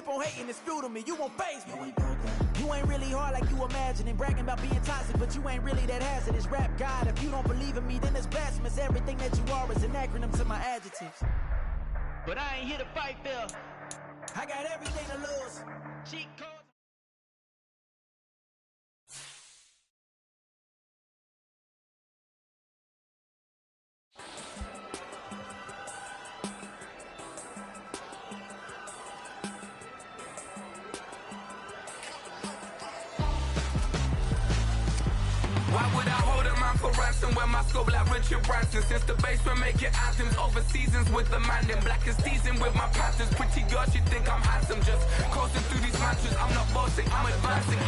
keep on hating, it's fuel to me. You won't phase me. You ain't really hard like you imagining. Bragging about being toxic, but you ain't really that hazardous. Rap God, if you don't believe in me, then it's blasphemous. Everything that you are is an acronym to my adjectives. But I ain't here to fight, Phil. I got everything to lose. Cheat codes. Why would I hold a man for ransom when my scope like Richard Branson? Since the basement making anthems over seasons with the man, then black is seasoned with my patterns. Pretty girls, you think I'm handsome, just coasting through these matches. I'm not bossing, I'm advancing.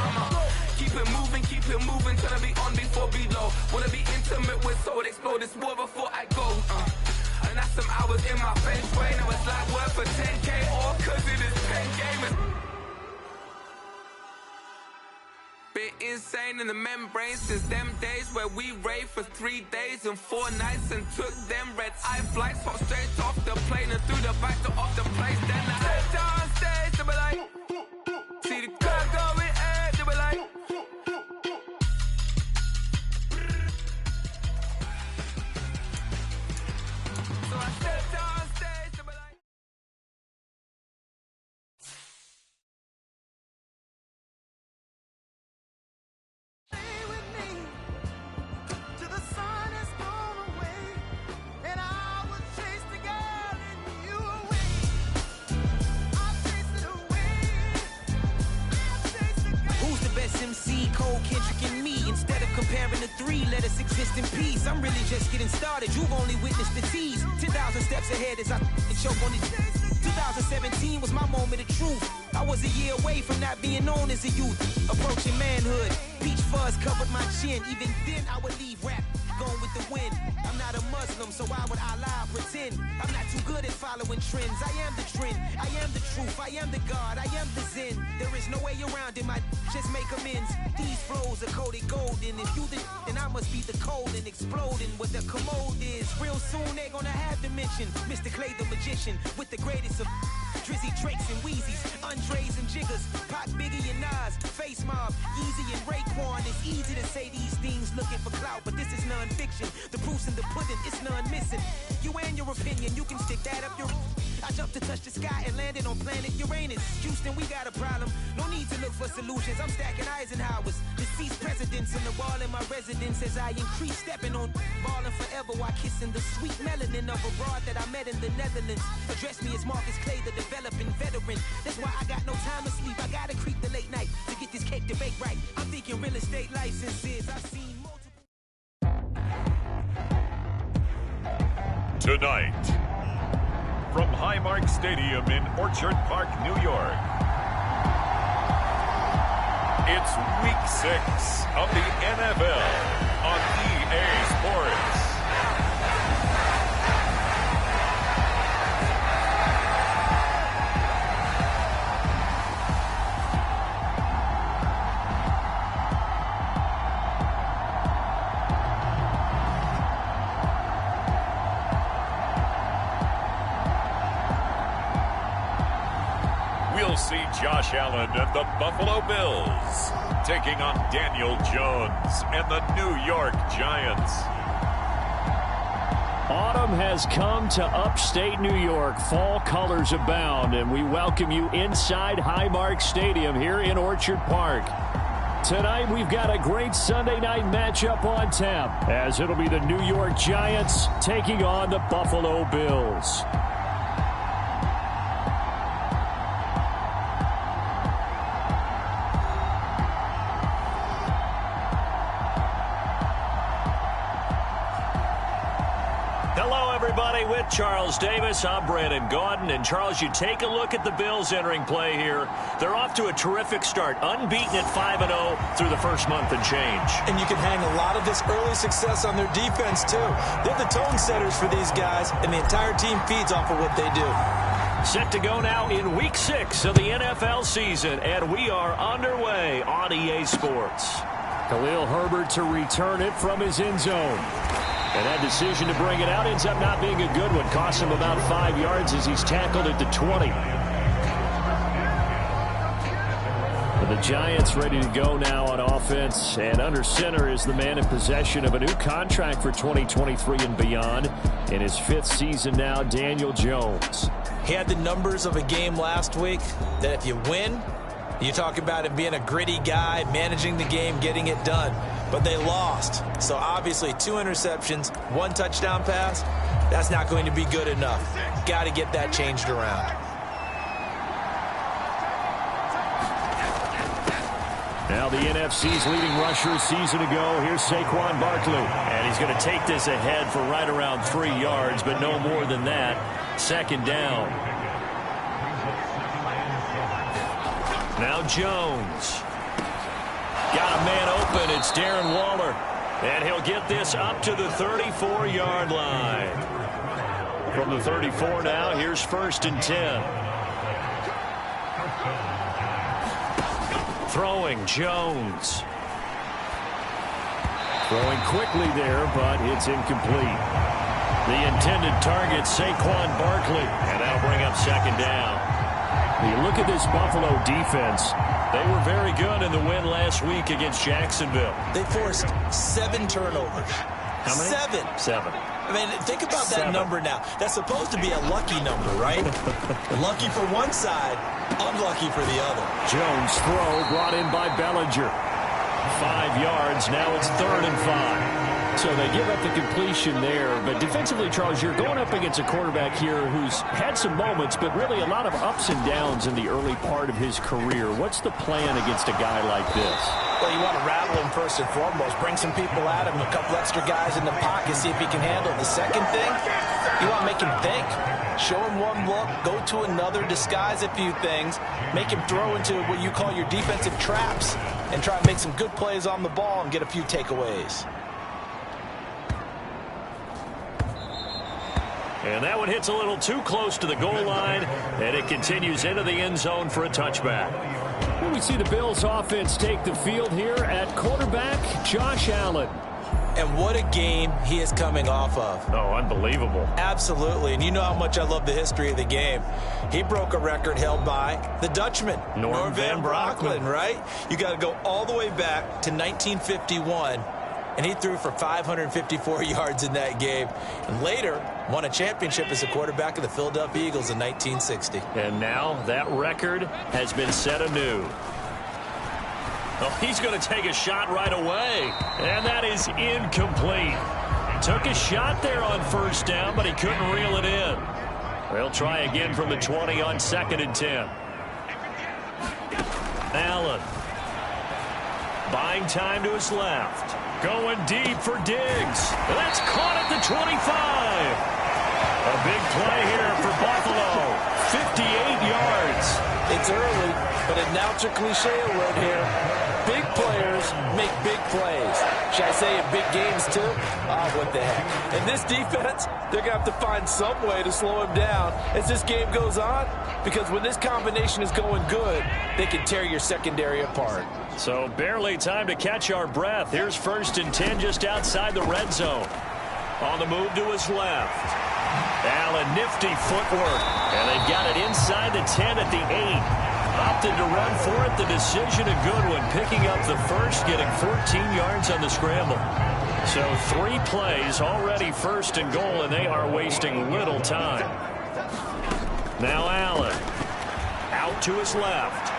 Keep it moving, tryna be on before below. Wanna be intimate with soul, explode this war before I go. And that's some hours in my bench way. Now it's like work for 10K, all cause it is pen gamers. Bit insane in the membrane since them days where we raved for 3 days and 4 nights and took them red eye flights, hop straight off the plane and through the back door of the place. Then I stepped on stage, they were like, see the crowd going air, they were like, so I stepped on stage, they were like. MC, Cole, Kendrick, and me. Instead of comparing the three, let us exist in peace. I'm really just getting started. You've only witnessed the tease. 10,000 steps ahead as I choke on it. 2017 was my moment of truth. I was a year away from not being known as a youth. Approaching manhood. Peach fuzz covered my chin. Even then, I would leave rap going with the wind. I'm not a Muslim, so why would Allah pretend? I'm not too good at following trends. I am the trend. I am the truth. I am the God. I am the Zen. There is no way around it. My just make amends. These flows are coated golden. If you the then I must be the cold and exploding what the commode is. Real soon they're gonna have to mention Mr. Clay the magician with the greatest of Drizzy, Drakes, and Wheezies, Andres and Jiggers, Pac, Biggie, and Nas, Face Mob, Yeezy, and Raekwon. It's easy to say these things looking for clout, but this is non-fiction. The proof's in the pudding, it's none missing. You and your opinion, you can stick that up your. I jumped to touch the sky and landed on planet Uranus. Houston, we got a problem. No need to look for solutions. I'm stacking Eisenhowers. Deceased presidents in the wall in my residence as I increase stepping on ballin' forever while kissing the sweet melanin of a broad that I met in the Netherlands. Address me as Marcus Clay, the developing veteran. That's why I got no time to sleep. I gotta creep the late night to get this cake to bake right. I'm thinking real estate licenses. I've seen multiple. Tonight, from Highmark Stadium in Orchard Park, New York, it's Week 6 of the NFL on EA Sports. We'll see Josh Allen and the Buffalo Bills taking on Daniel Jones and the New York Giants. Autumn has come to upstate New York. Fall colors abound, and we welcome you inside Highmark Stadium here in Orchard Park. Tonight, we've got a great Sunday night matchup on tap, as it'll be the New York Giants taking on the Buffalo Bills. Hello, everybody. With Charles Davis, I'm Brandon Gaudin. And, Charles, you take a look at the Bills entering play here. They're off to a terrific start, unbeaten at 5-0 through the first month and change. And you can hang a lot of this early success on their defense, too. They're the tone setters for these guys, and the entire team feeds off of what they do. Set to go now in Week 6 of the NFL season, and we are underway on EA Sports. Khalil Herbert to return it from his end zone. And that decision to bring it out ends up not being a good one. Costs him about 5 yards as he's tackled at the 20. The Giants ready to go now on offense, and under center is the man in possession of a new contract for 2023 and beyond. In his 5th season now, Daniel Jones. He had the numbers of a game last week that if you win, you talk about him being a gritty guy, managing the game, getting it done. But they lost. So obviously 2 interceptions, 1 touchdown pass, that's not going to be good enough. Got to get that changed around. Now the NFC's leading rusher a season ago. Here's Saquon Barkley. And he's going to take this ahead for right around 3 yards, but no more than that. 2nd down. Now Jones. Got a man open. It's Darren Waller. And he'll get this up to the 34-yard line. From the 34 now, here's 1st and 10. Throwing, Jones. Throwing quickly there, but it's incomplete. The intended target, Saquon Barkley. And that'll bring up 2nd down. You look at this Buffalo defense. They were very good in the win last week against Jacksonville. They forced 7 turnovers. How many? 7. I mean, think about that number now. That's supposed to be a lucky number, right? Lucky for one side, unlucky for the other. Jones' throw brought in by Bellinger. 5 yards. Now it's 3rd and 5. So they give up the completion there. But defensively, Charles, you're going up against a quarterback here who's had some moments, but really a lot of ups and downs in the early part of his career. What's the plan against a guy like this? Well, you want to rattle him first and foremost. Bring some people at him, a couple extra guys in the pocket, see if he can handle it. The second thing, you want to make him think. Show him one look, go to another, disguise a few things, make him throw into what you call your defensive traps, and try to make some good plays on the ball and get a few takeaways. And that one hits a little too close to the goal line, and it continues into the end zone for a touchback. Well, we see the Bills offense take the field here at quarterback, Josh Allen. And what a game he is coming off of. Oh, unbelievable. Absolutely. And you know how much I love the history of the game. He broke a record held by the Dutchman, Norm Van Brocklin, right? You got to go all the way back to 1951. And he threw for 554 yards in that game. And later, won a championship as a quarterback of the Philadelphia Eagles in 1960. And now that record has been set anew. Oh, he's going to take a shot right away. And that is incomplete. Took a shot there on 1st down, but he couldn't reel it in. They'll try again from the 20 on 2nd and 10. Allen. Buying time to his left. Going deep for Diggs. That's caught at the 25. A big play here for Buffalo. 58 yards. It's early, but announcer cliche alert here. Big players make big plays. Should I say in big games too? What the heck. In this defense, they're going to have to find some way to slow him down as this game goes on, because when this combination is going good, they can tear your secondary apart. So barely time to catch our breath. Here's 1st and 10 just outside the red zone. On the move to his left. Allen, nifty footwork. And they've got it inside the 10 at the 8. Opted to run for it. The decision, a good one. Picking up the first, getting 14 yards on the scramble. So 3 plays, already 1st and goal, and they are wasting little time. Now Allen. Out to his left.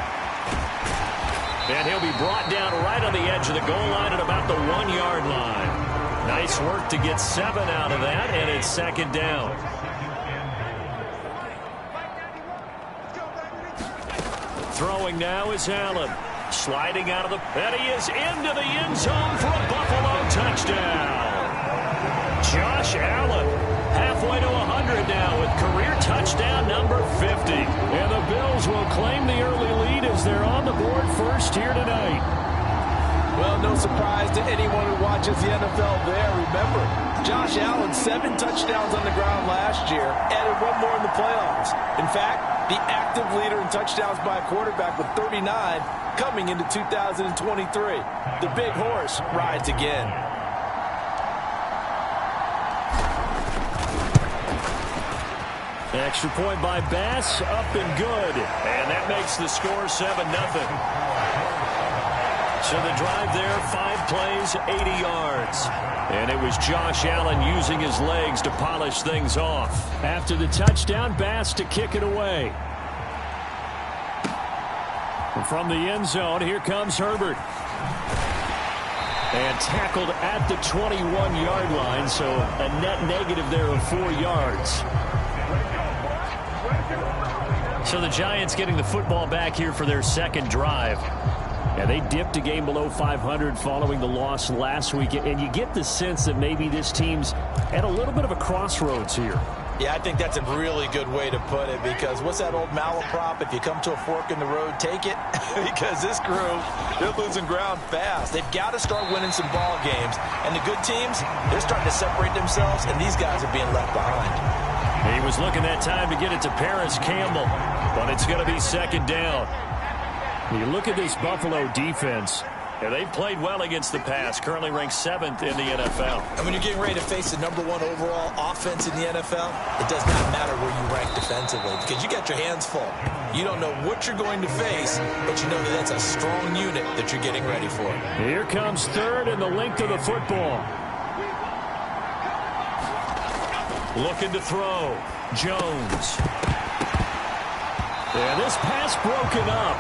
And he'll be brought down right on the edge of the goal line at about the 1-yard line. Nice work to get 7 out of that, and it's 2nd down. Throwing now is Allen. Sliding out of the... And he is into the end zone for a Buffalo touchdown. Josh Allen, halfway to 100 now with career touchdown number 50. And the Bills will claim the early lead as they're on the board first here tonight. Well, no surprise to anyone who watches the NFL there. Remember, Josh Allen, 7 touchdowns on the ground last year, added 1 more in the playoffs. In fact, the active leader in touchdowns by a quarterback with 39 coming into 2023. The big horse rides again. Extra point by Bass, up and good. And that makes the score 7-0. So the drive there, 5 plays, 80 yards. And it was Josh Allen using his legs to polish things off. After the touchdown, Bass to kick it away. From the end zone, here comes Herbert. And tackled at the 21-yard line, so a net negative there of 4 yards. So the Giants getting the football back here for their second drive. And they dipped a game below 500 following the loss last week. And you get the sense that maybe this team's at a little bit of a crossroads here. Yeah, I think that's a really good way to put it, because what's that old malaprop? If you come to a fork in the road, take it. Because this crew, they're losing ground fast. They've got to start winning some ball games. And the good teams, they're starting to separate themselves, and these guys are being left behind. He was looking that time to get it to Paris Campbell, but it's going to be second down. You look at this Buffalo defense. Yeah, they've played well against the pass, currently ranked 7th in the NFL. And when you're getting ready to face the #1 overall offense in the NFL, it does not matter where you rank defensively, because you got your hands full. You don't know what you're going to face, but you know that that's a strong unit that you're getting ready for. Here comes third and the length of the football. Looking to throw. Jones. And this pass broken up.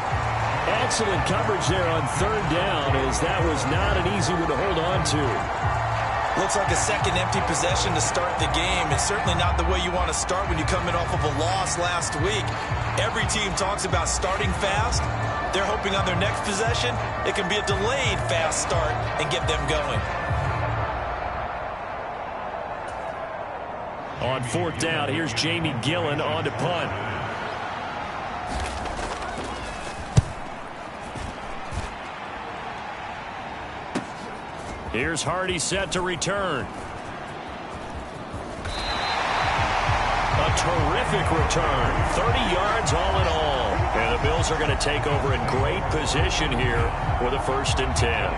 Excellent coverage there on third down, as that was not an easy one to hold on to. Looks like a second empty possession to start the game. It's certainly not the way you want to start when you're coming off of a loss last week. Every team talks about starting fast. They're hoping on their next possession it can be a delayed fast start and get them going. On fourth down, here's Jamie Gillen on to punt. Here's Hardy set to return. A terrific return. 30 yards all in all. And the Bills are going to take over in great position here with a 1st and 10.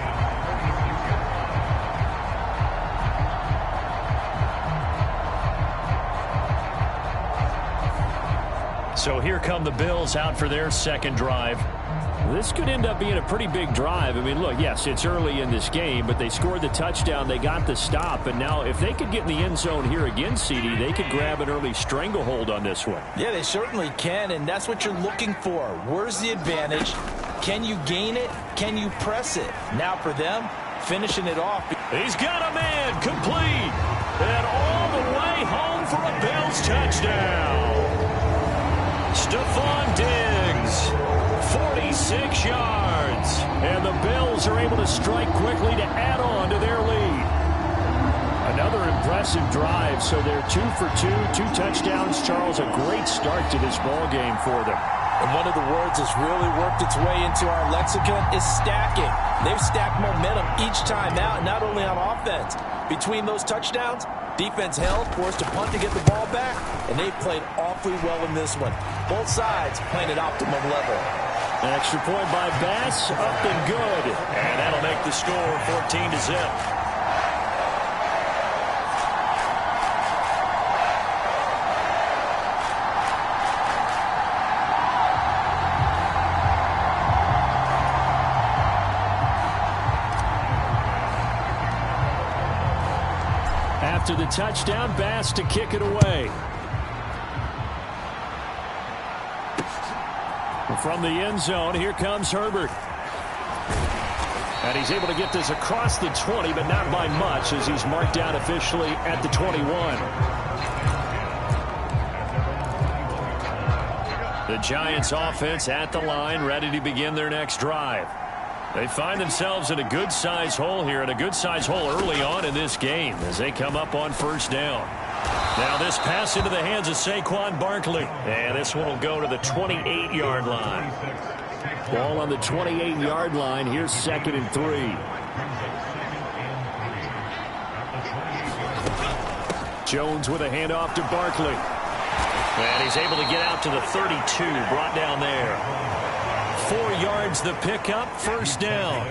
So here come the Bills out for their second drive. This could end up being a pretty big drive. I mean, look, yes, it's early in this game, but they scored the touchdown. They got the stop. And now if they could get in the end zone here again, CD, they could grab an early stranglehold on this one. Yeah, they certainly can, and that's what you're looking for. Where's the advantage? Can you gain it? Can you press it? Now for them, finishing it off. He's got a man complete. And all the way home for a Bills touchdown. Stephon Diggs. 46 yards. And the Bills are able to strike quickly to add on to their lead. Another impressive drive. So they're 2 for 2, 2 touchdowns. Charles, a great start to this ball game for them. And one of the words that's really worked its way into our lexicon is stacking. They've stacked momentum each time out, not only on offense. Between those touchdowns, defense held, forced to punt to get the ball back, and they played awfully well in this one. Both sides playing at optimum level. An extra point by Bass, up and good. And that'll make the score 14-0. After the touchdown, Bass to kick it away. From the end zone, here comes Herbert. And he's able to get this across the 20, but not by much, as he's marked down officially at the 21. The Giants offense at the line, ready to begin their next drive. They find themselves in a good-sized hole here, and a good-sized hole early on in this game as they come up on first down. Now this pass into the hands of Saquon Barkley. And this one will go to the 28-yard line. Ball on the 28-yard line. Here's 2nd and 3. Jones with a handoff to Barkley. And he's able to get out to the 32, brought down there. 4 yards the pickup, first down.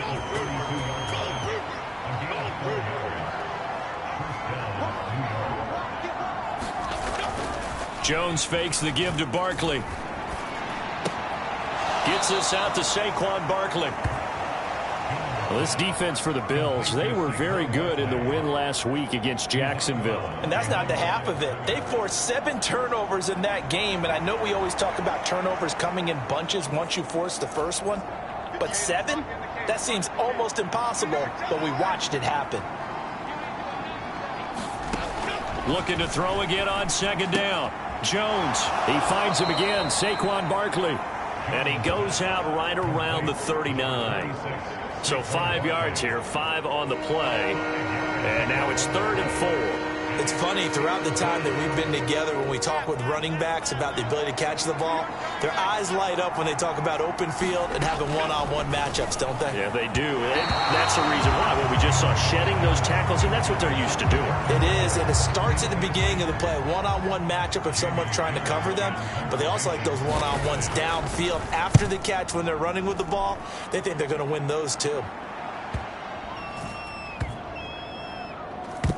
Jones fakes the give to Barkley. Gets this out to Saquon Barkley. Well, this defense for the Bills, they were very good in the win last week against Jacksonville. And that's not the half of it. They forced 7 turnovers in that game, and I know we always talk about turnovers coming in bunches once you force the first one, but 7? That seems almost impossible, but we watched it happen. Looking to throw again on second down. Jones, he finds him again, Saquon Barkley. And he goes out right around the 39. So 5 yards here, 5 on the play. And now it's 3rd and 4. It's funny, throughout the time that we've been together, when we talk with running backs about the ability to catch the ball, their eyes light up when they talk about open field and having one-on-one matchups, don't they? Yeah, they do. And that's the reason why. When we just saw shedding those tackles, and that's what they're used to doing. It is, and it starts at the beginning of the play. One-on-one matchup of someone trying to cover them, but they also like those one-on-ones downfield after the catch when they're running with the ball. They think they're going to win those too.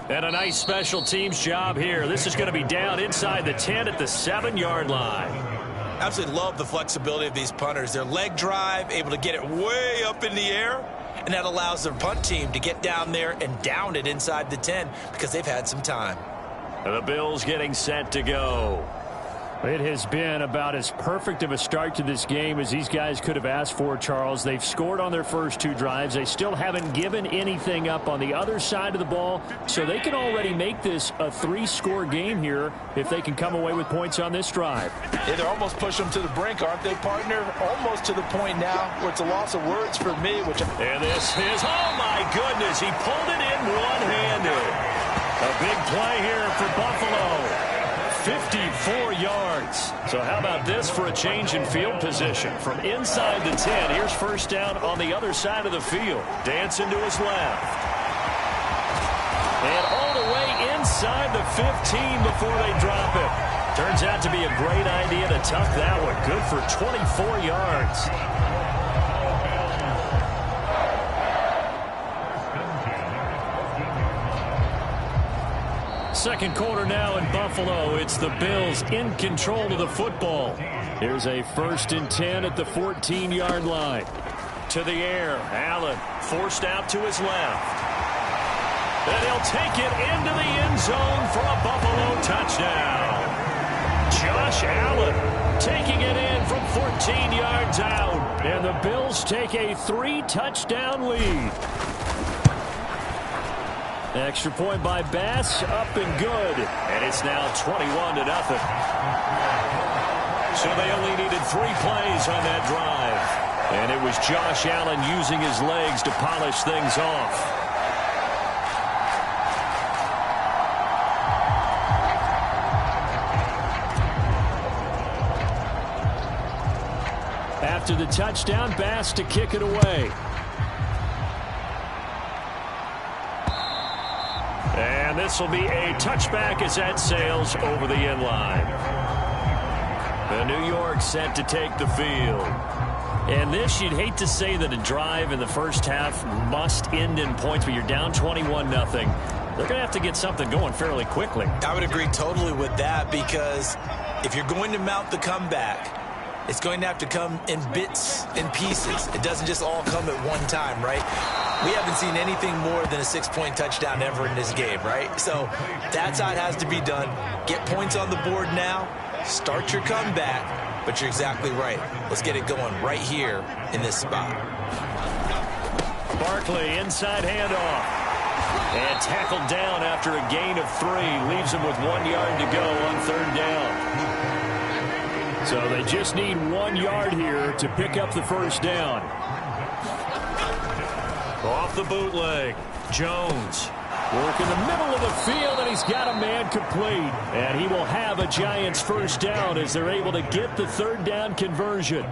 And a nice special teams job here. This is going to be down inside the 10 at the 7-yard line. Absolutely love the flexibility of these punters. Their leg drive, able to get it way up in the air, and that allows their punt team to get down there and down it inside the 10 because they've had some time. And the Bills getting set to go. It has been about as perfect of a start to this game as these guys could have asked for, Charles. They've scored on their first 2 drives. They still haven't given anything up on the other side of the ball, so they can already make this a 3-score game here if they can come away with points on this drive. Yeah, they're almost pushing them to the brink, aren't they, partner? Almost to the point now where it's a loss of words for me. And this is, oh my goodness, he pulled it in one-handed. A big play here for Buffalo. 54 yards. So how about this for a change in field position? From inside the 10, here's first down on the other side of the field. Dancing to his left. And all the way inside the 15 before they drop it. Turns out to be a great idea to tuck that one. Good for 24 yards. Second quarter now in Buffalo. It's the Bills in control of the football. Here's a 1st and 10 at the 14-yard line. To the air. Allen forced out to his left. And he'll take it into the end zone for a Buffalo touchdown. Josh Allen taking it in from 14 yards out. And the Bills take a 3-touchdown lead. Extra point by Bass, up and good. And it's now 21-0. So they only needed 3 plays on that drive. And it was Josh Allen using his legs to polish things off. After the touchdown, Bass to kick it away. And this will be a touchback as that sails over the end line. The New York set to take the field. And this, you'd hate to say that a drive in the first half must end in points, but you're down 21-0. They're going to have to get something going fairly quickly. I would agree totally with that, because if you're going to mount the comeback, it's going to have to come in bits and pieces. It doesn't just all come at one time, right? We haven't seen anything more than a 6-point touchdown ever in this game, right? So that's how it has to be done. Get points on the board now. Start your comeback. But you're exactly right. Let's get it going right here in this spot. Barkley, inside handoff. And tackled down after a gain of 3. Leaves him with 1 yard to go on 3rd down. So they just need 1 yard here to pick up the first down. Off the bootleg, Jones. Work in the middle of the field, and he's got a man complete. And he will have a Giants first down as they're able to get the 3rd down conversion.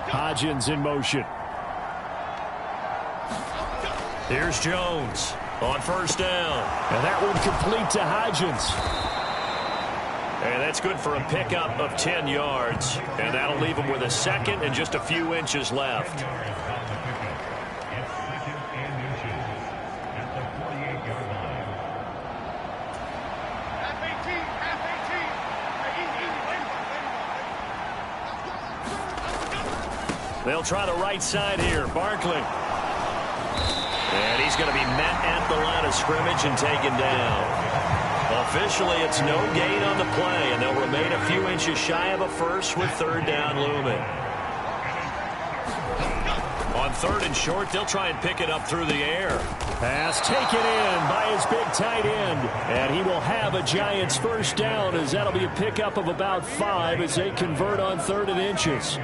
Hodgins in motion. Here's Jones on first down. And that one complete to Hodgins. And that's good for a pickup of 10 yards. And that'll leave him with a 2nd and just a few inches left. They'll try the right side here. Barkley. And he's going to be met at the line of scrimmage and taken down. Officially, it's no gain on the play, and they'll remain a few inches shy of a first with third down looming. On third and short, they'll try and pick it up through the air. Pass taken in by his big tight end. And he will have a Giants first down, as that'll be a pickup of about 5 as they convert on third and inches.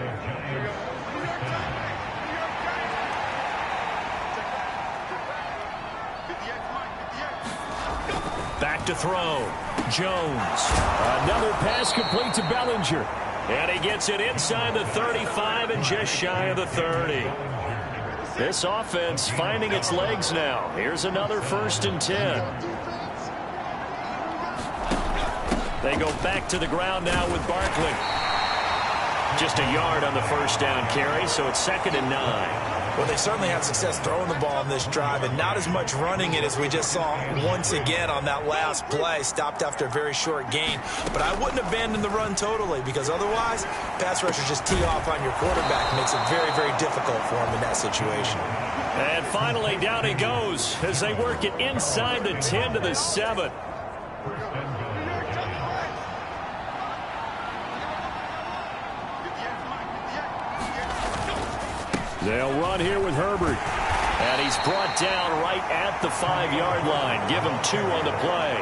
Back to throw. Jones. Another pass complete to Bellinger. And he gets it inside the 35 and just shy of the 30. This offense finding its legs now. Here's another 1st and 10. They go back to the ground now with Barkley. Just a yard on the first down carry, so it's 2nd and 9. Well, they certainly had success throwing the ball in this drive and not as much running it as we just saw once again on that last play. Stopped after a very short gain. But I wouldn't abandon the run totally, because otherwise, pass rushers just tee off on your quarterback. Makes it very, very difficult for him in that situation. And finally, down he goes as they work it inside the 10 to the 7. They'll run here with Herbert. And he's brought down right at the 5-yard line. Give him 2 on the play.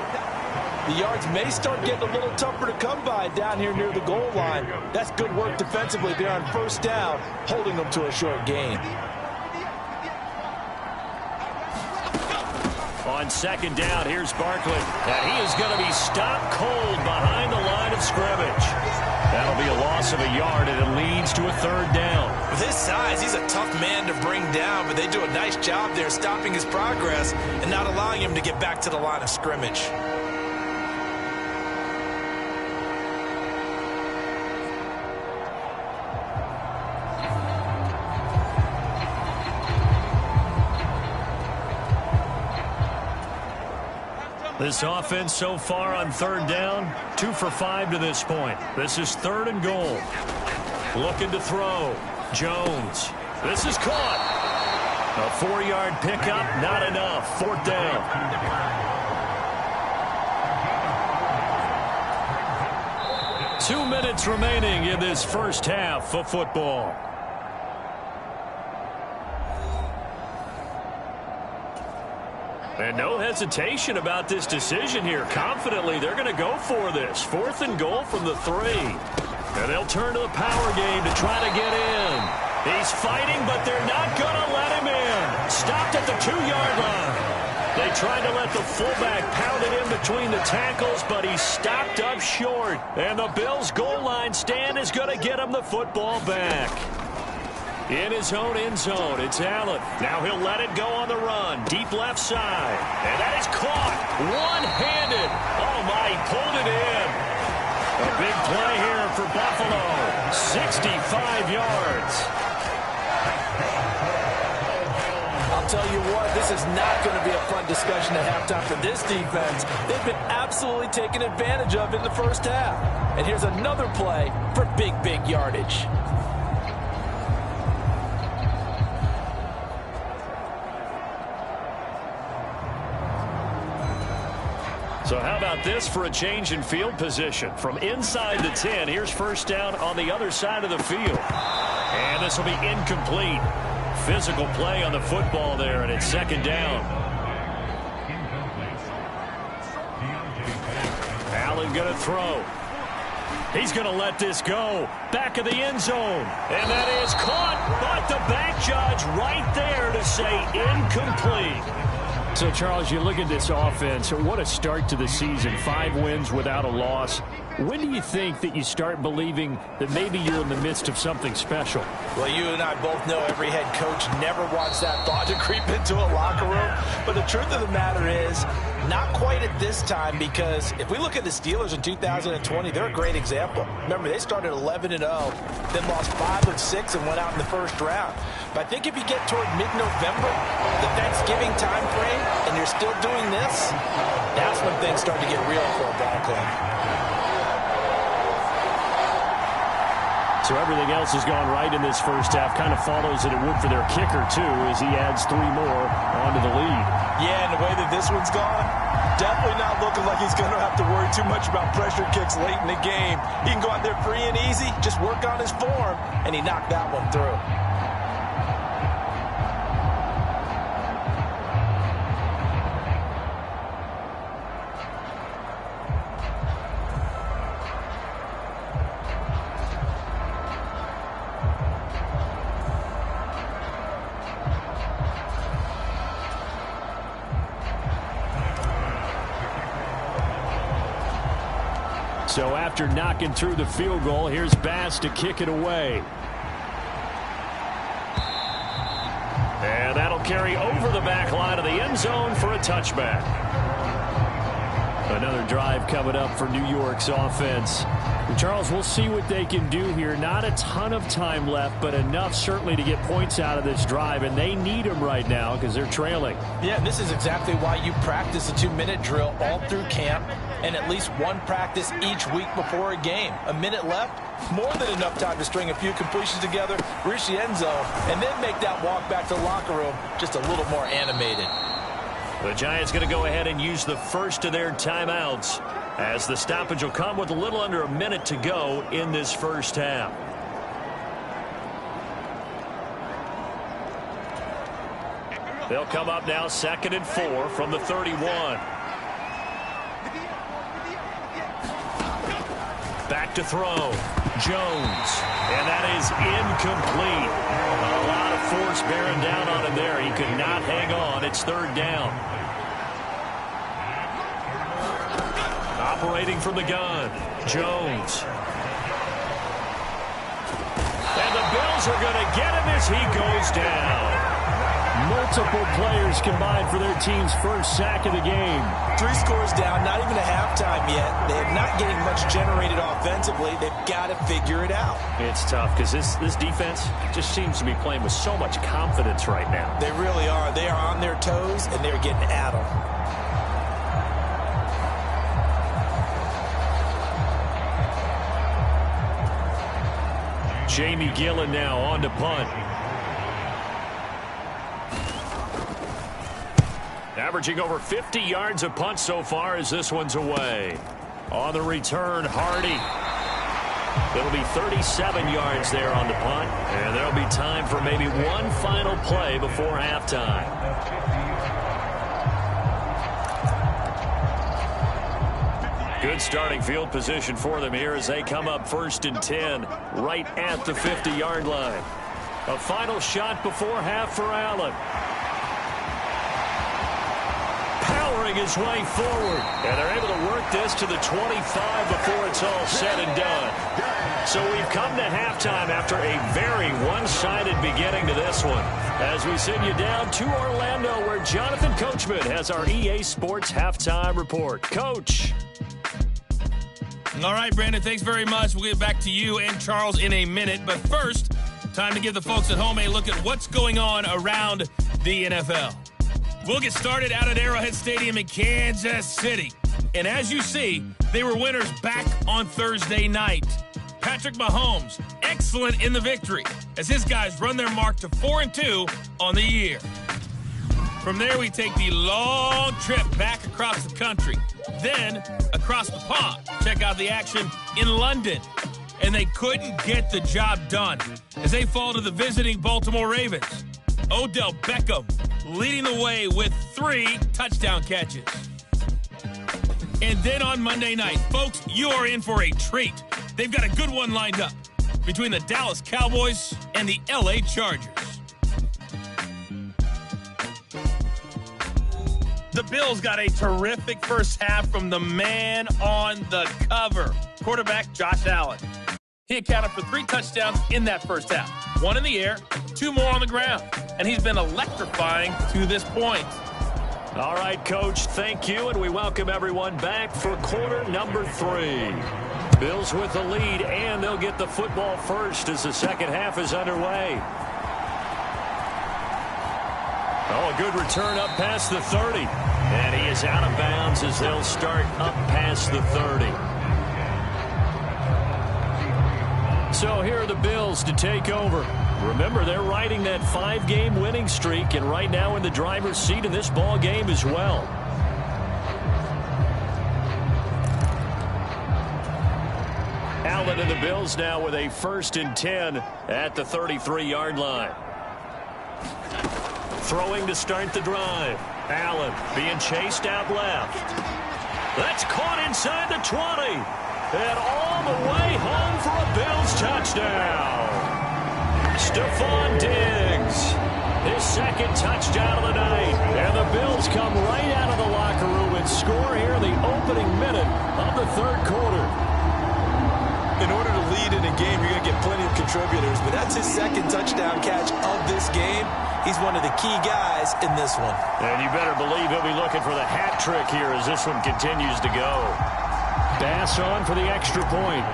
The yards may start getting a little tougher to come by down here near the goal line. That's good work defensively there on first down, holding them to a short gain. On 2nd down, here's Barkley. And he is going to be stopped cold behind the line of scrimmage. That'll be a loss of a yard, and it leads to a 3rd down. With his size, he's a tough man to bring down, but they do a nice job there stopping his progress and not allowing him to get back to the line of scrimmage. This offense so far on 3rd down, 2 for 5 to this point. This is 3rd and goal. Looking to throw. Jones. This is caught. A 4-yard pickup, not enough. 4th down. Two minutes remaining in this first half of football. And no hesitation about this decision here. Confidently, they're going to go for this. 4th and goal from the 3. And they'll turn to the power game to try to get in. He's fighting, but they're not going to let him in. Stopped at the 2-yard line. They tried to let the fullback pound it in between the tackles, but he stopped up short. And the Bills' goal line stand is going to get him the football back. In his own end zone, it's Allen. Now he'll let it go on the run. Deep left side. And that is caught. One-handed. Oh, my, he pulled it in. A big play here for Buffalo. 65 yards. I'll tell you what, this is not going to be a fun discussion at halftime for this defense. They've been absolutely taken advantage of in the first half. And here's another play for big, big yardage. So how about this for a change in field position? From inside the 10, here's 1st down on the other side of the field. And this will be incomplete. Physical play on the football there, and it's 2nd down. Allen going to throw. He's going to let this go. Back of the end zone. And that is caught, but the back judge right there to say incomplete. So, Charles, you look at this offense, what a start to the season. 5 wins without a loss. When do you think that you start believing that maybe you're in the midst of something special? Well, you and I both know every head coach never wants that thought to creep into a locker room. But the truth of the matter is, not quite at this time, because if we look at the Steelers in 2020, they're a great example. Remember, they started 11-0, then lost 5 of 6 and went out in the first round. But I think if you get toward mid-November, the Thanksgiving time frame, and you're still doing this, that's when things start to get real for a ball club. So everything else has gone right in this first half. Kind of follows that it would for their kicker, too, as he adds 3 more onto the lead. Yeah, and the way that this one's gone, definitely not looking like he's going to have to worry too much about pressure kicks late in the game. He can go out there free and easy, just work on his form, and he knocked that one through. So after knocking through the field goal, here's Bass to kick it away. And that'll carry over the back line of the end zone for a touchback. Another drive coming up for New York's offense. And Charles, we'll see what they can do here. Not a ton of time left, but enough certainly to get points out of this drive, and they need them right now because they're trailing. Yeah, and this is exactly why you practice a 2-minute drill all through camp and at least one practice each week before a game. A minute left, more than enough time to string a few completions together, reach the end zone, and then make that walk back to the locker room just a little more animated. The Giants going to go ahead and use the first of their timeouts, as the stoppage will come with a little under a minute to go in this first half. They'll come up now 2nd and 4 from the 31. Back to throw. Jones. And that is incomplete. A lot of force bearing down on him there. He could not hang on. It's 3rd down. Operating from the gun, Jones. And the Bills are going to get him as he goes down. Multiple players combined for their team's first sack of the game. 3 scores down, not even a halftime yet. They're not getting much generated offensively. They've got to figure it out. It's tough because this defense just seems to be playing with so much confidence right now. They really are. They are on their toes, and they're getting at them. Jamie Gillen now on to punt. Averaging over 50 yards a punt so far as this one's away. On the return, Hardy. It'll be 37 yards there on the punt, and there'll be time for maybe one final play before halftime. Good starting field position for them here as they come up 1st and 10 right at the 50-yard line. A final shot before half for Allen. Powering his way forward, and they're able to work this to the 25 before it's all said and done. So we've come to halftime after a very one-sided beginning to this one, as we send you down to Orlando, where Jonathan Coachman has our EA Sports halftime report. Coach. All right, Brandon, thanks very much. We'll get back to you and Charles in a minute. But first, time to give the folks at home a look at what's going on around the NFL. We'll get started out at Arrowhead Stadium in Kansas City. And as you see, they were winners back on Thursday night. Patrick Mahomes, excellent in the victory, as his guys run their mark to 4-2 on the year. From there, we take the long trip back across the country, then across the pond. Check out the action in London. And they couldn't get the job done as they fall to the visiting Baltimore Ravens. Odell Beckham leading the way with 3 touchdown catches. And then on Monday night, folks, you are in for a treat. They've got a good one lined up between the Dallas Cowboys and the LA Chargers. The Bills got a terrific first half from the man on the cover, quarterback Josh Allen. He accounted for 3 touchdowns in that first half. 1 in the air, 2 more on the ground. And he's been electrifying to this point. All right, Coach, thank you, and we welcome everyone back for quarter number 3. Bills with the lead, and they'll get the football first as the second half is underway. Oh, a good return up past the 30. And he is out of bounds as they'll start up past the 30. So here are the Bills to take over. Remember, they're riding that 5-game winning streak, and right now in the driver's seat in this ball game as well. Allen and the Bills now with a 1st and 10 at the 33-yard line. Throwing to start the drive. Allen being chased out left. That's caught inside the 20. And all the way home for a Bills touchdown. Stephon Diggs, his 2nd touchdown of the night. And the Bills come right out of the locker room and score here in the opening minute of the 3rd quarter. In order to lead in a game, you're going to get plenty of contributors, but that's his 2nd touchdown catch of this game. He's one of the key guys in this one. And you better believe he'll be looking for the hat trick here as this one continues to go. Bass on for the extra point.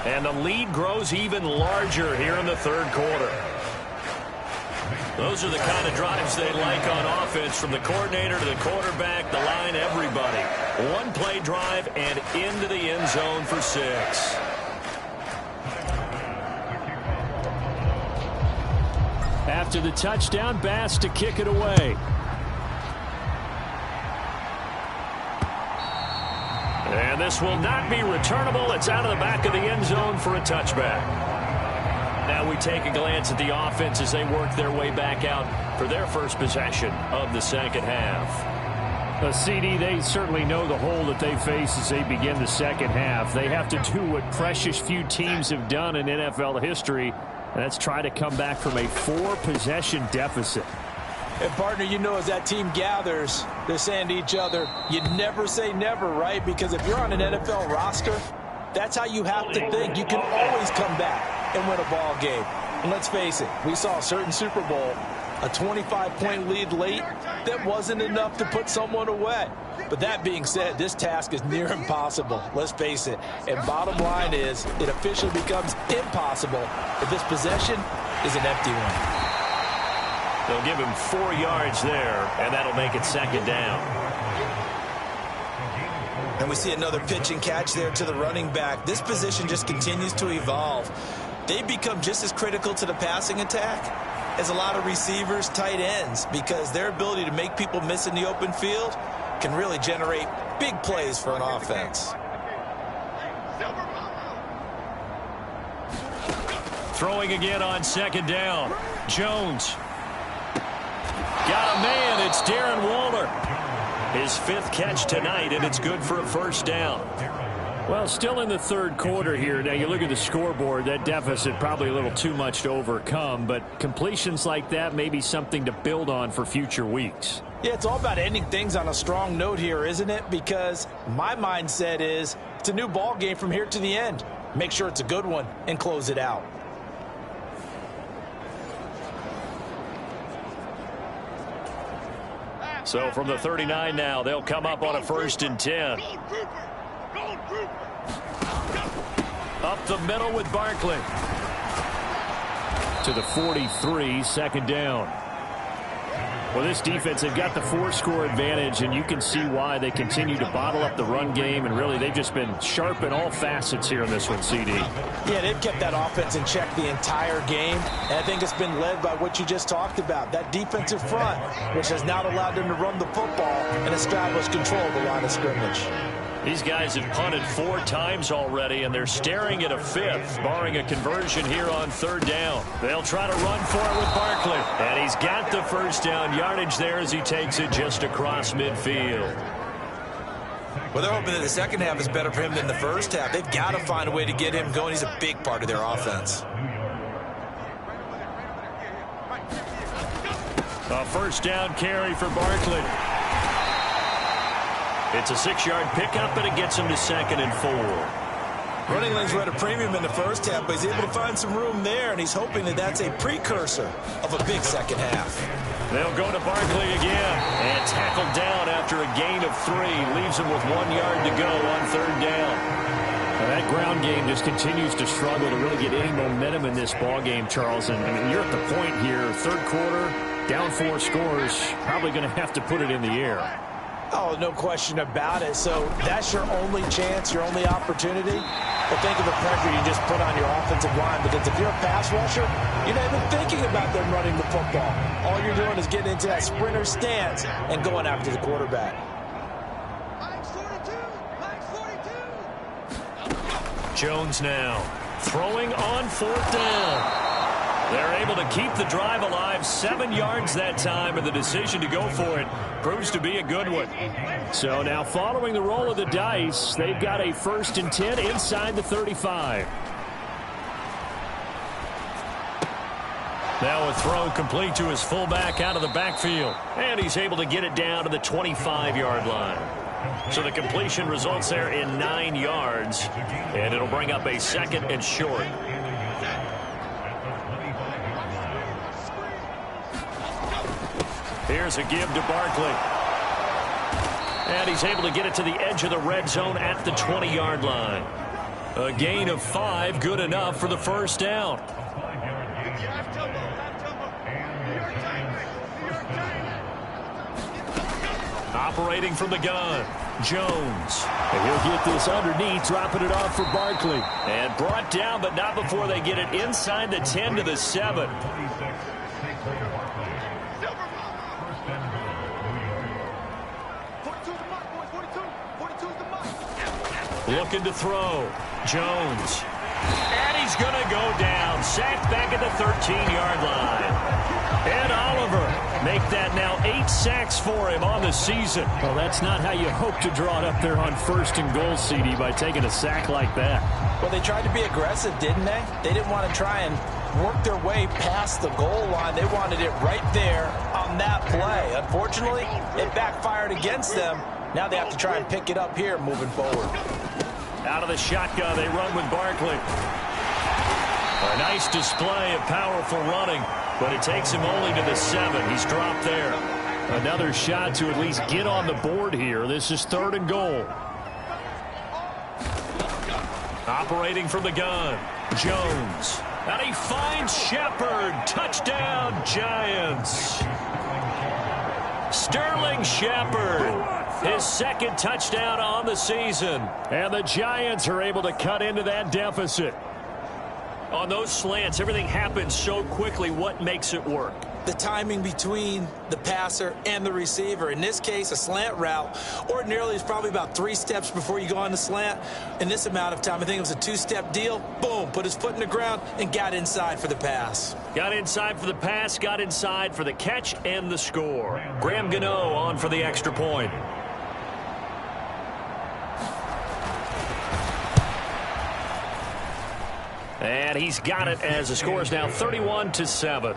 And the lead grows even larger here in the 3rd quarter. Those are the kind of drives they like on offense, from the coordinator to the quarterback, the line, everybody. 1-play drive and into the end zone for 6. After the touchdown, Bass to kick it away. And this will not be returnable. It's out of the back of the end zone for a touchback. Now we take a glance at the offense as they work their way back out for their first possession of the 2nd half. A CD, they certainly know the hole that they face as they begin the 2nd half. They have to do what precious few teams have done in NFL history, and that's try to come back from a 4-possession deficit. And, partner, you know, as that team gathers, they're saying to each other, you never say never, right? Because if you're on an NFL roster, that's how you have to think. You can always come back and win a ball game. And let's face it, we saw a certain Super Bowl, a 25-point lead late, that wasn't enough to put someone away. But that being said, this task is near impossible. Let's face it. And bottom line is, it officially becomes impossible if this possession is an empty one. They'll give him 4 yards there, and that'll make it 2nd down. And we see another pitch and catch there to the running back. This position just continues to evolve. They become just as critical to the passing attack as a lot of receivers, tight ends, because their ability to make people miss in the open field can really generate big plays for an offense. Throwing again on 2nd down. Jones. Got a man. It's Darren Waller. His 5th catch tonight, and it's good for a 1st down. Well, still in the 3rd quarter here. Now, you look at the scoreboard, that deficit probably a little too much to overcome, but completions like that may be something to build on for future weeks. Yeah, it's all about ending things on a strong note here, isn't it? Because my mindset is it's a new ball game from here to the end. Make sure it's a good one and close it out. So from the 39 now, they'll come up on a 1st and 10. Up the middle with Barkley. To the 43, 2nd down. Well, this defense, they've got the 4-score advantage, and you can see why they continue to bottle up the run game, and really they've just been sharp in all facets here in this one, CD. Yeah, they've kept that offense in check the entire game, and I think it's been led by what you just talked about, that defensive front, which has not allowed them to run the football and establish control of the line of scrimmage. These guys have punted 4 times already, and they're staring at a 5th, barring a conversion here on 3rd down. They'll try to run for it with Barkley. And he's got the 1st down yardage there as he takes it just across midfield. Well, they're hoping that the 2nd half is better for him than the 1st half. They've got to find a way to get him going. He's a big part of their offense. A 1st down carry for Barkley. It's a 6-yard pickup, and it gets him to 2nd and 4. Running lanes were at a premium in the 1st half, but he's able to find some room there, and he's hoping that that's a precursor of a big 2nd half. They'll go to Barkley again, and tackled down after a gain of 3. Leaves him with 1 yard to go on 3rd down. Now that ground game just continues to struggle to really get any momentum in this ball game, Charles. And I mean, you're at the point here, 3rd quarter, down 4 scores, probably going to have to put it in the air. Oh, no question about it. So that's your only chance, your only opportunity. Well, think of the pressure you just put on your offensive line, because if you're a pass rusher, you're not even thinking about them running the football. All you're doing is getting into that sprinter stance and going after the quarterback. Jones now throwing on 4th down. They're able to keep the drive alive, 7 yards that time, and the decision to go for it proves to be a good one. So now following the roll of the dice, they've got a 1st and 10 inside the 35. Now a throw complete to his fullback out of the backfield. And he's able to get it down to the 25-yard line. So the completion results there in 9 yards, and it'll bring up a 2nd and short. Here's a give to Barkley. And he's able to get it to the edge of the red zone at the 20-yard line. A gain of 5, good enough for the 1st down. Operating from the gun, Jones. And he'll get this underneath, dropping it off for Barkley. And brought down, but not before they get it inside the 10 to the 7. Looking to throw. Jones. And he's going to go down. Sacked back at the 13-yard line. And Oliver make that now 8 sacks for him on the season. Well, that's not how you hope to draw it up there on 1st and goal, CD, by taking a sack like that. Well, they tried to be aggressive, didn't they? They didn't want to try and work their way past the goal line. They wanted it right there on that play. Unfortunately, it backfired against them. Now they have to try and pick it up here moving forward. Out of the shotgun, they run with Barkley. A nice display of powerful running, but it takes him only to the 7. He's dropped there. Another shot to at least get on the board here. This is 3rd and goal. Operating from the gun, Jones. And he finds Shepard. Touchdown, Giants. Sterling Shepard. His 2nd touchdown on the season. And the Giants are able to cut into that deficit. On those slants, everything happens so quickly. What makes it work? The timing between the passer and the receiver. In this case, a slant route ordinarily is probably about 3 steps before you go on the slant. In this amount of time, I think it was a 2-step deal. Boom, put his foot in the ground and got inside for the pass. Got inside for the pass, got inside for the catch and the score. Graham Gano on for the extra point. And he's got it as the score is now 31-7.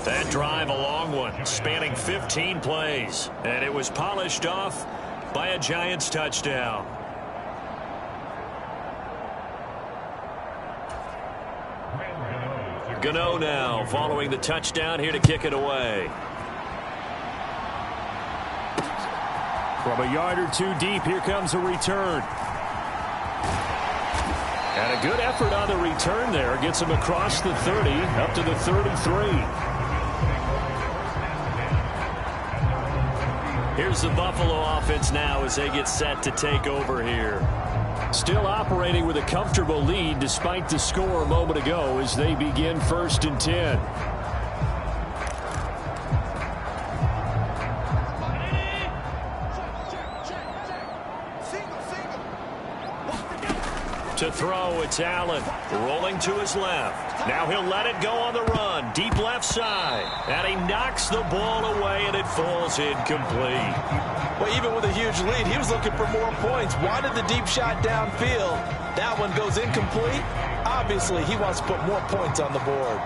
That drive, a long one, spanning 15 plays. And it was polished off by a Giants touchdown. Gano now following the touchdown here to kick it away. From a yard or 2 deep, here comes a return. And a good effort on the return there. Gets him across the 30, up to the 33. Here's the Buffalo offense now as they get set to take over here. Still operating with a comfortable lead despite the score a moment ago as they begin 1st and 10. To throw, it's Allen, rolling to his left. Now he'll let it go on the run, deep left side. And he knocks the ball away, and it falls incomplete. Well, even with a huge lead, he was looking for more points. Wanted the deep shot downfield. That one goes incomplete. Obviously, he wants to put more points on the board.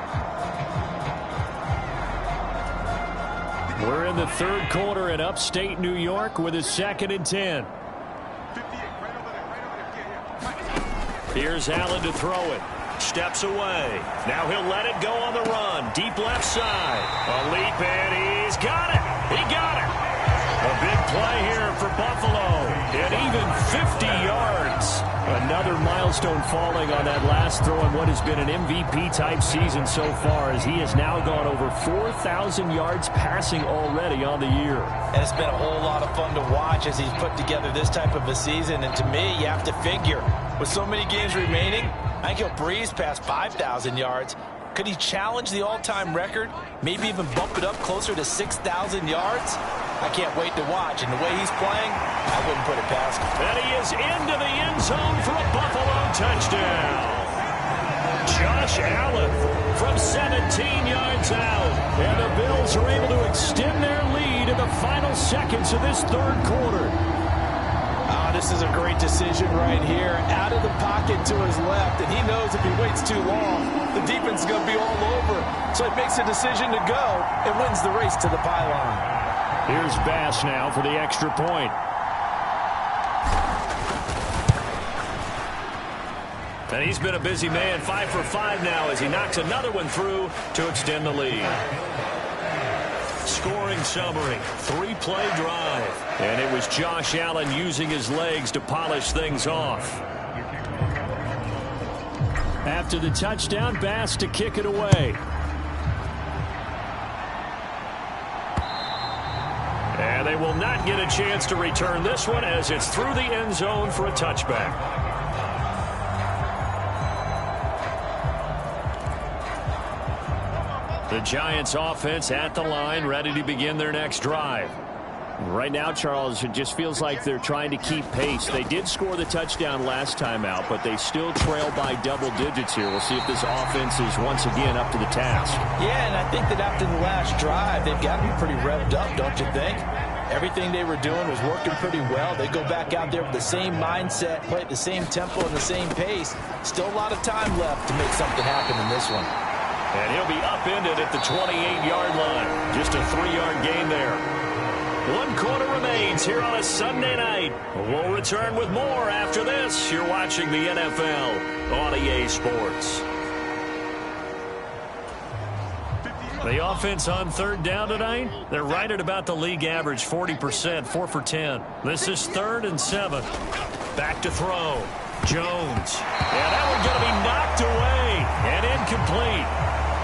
We're in the 3rd quarter in upstate New York with a 2nd and 10. Here's Allen to throw it. Steps away. Now he'll let it go on the run. Deep left side. A leap, and he's got it. He got it. A big play here for Buffalo. And even 50 yards. Another milestone falling on that last throw in what has been an MVP-type season so far, as he has now gone over 4,000 yards passing already on the year. And it's been a whole lot of fun to watch as he's put together this type of a season. And to me, you have to figure, with so many games remaining, I think he'll breeze past 5,000 yards. Could he challenge the all-time record? Maybe even bump it up closer to 6,000 yards? I can't wait to watch. And the way he's playing, I wouldn't put it past him. And he is into the end zone for a Buffalo touchdown. Josh Allen from 17 yards out. And the Bills are able to extend their lead in the final seconds of this third quarter. This is a great decision right here. Out of the pocket to his left, and he knows if he waits too long, the defense is going to be all over. So he makes a decision to go and wins the race to the pylon. Here's Bass now for the extra point. And he's been a busy man, 5 for 5 now as he knocks another one through to extend the lead. Scoring summary, 3-play drive. And it was Josh Allen using his legs to polish things off. After the touchdown, Bass to kick it away. And they will not get a chance to return this one as it's through the end zone for a touchback. The Giants offense at the line, ready to begin their next drive. Right now, Charles, it just feels like they're trying to keep pace. They did score the touchdown last time out, but they still trail by double digits here. We'll see if this offense is once again up to the task. Yeah, and I think that after the last drive, they've got to be pretty revved up, don't you think? Everything they were doing was working pretty well. They go back out there with the same mindset, play at the same tempo and the same pace. Still a lot of time left to make something happen in this one. And he'll be upended at the 28-yard line. Just a 3-yard gain there. 1 quarter remains here on a Sunday night. We'll return with more after this. You're watching the NFL on EA Sports. The offense on third down tonight, they're right at about the league average, 40%, 4 for 10. This is 3rd and 7. Back to throw. Jones. And that one's going to be knocked away and incomplete.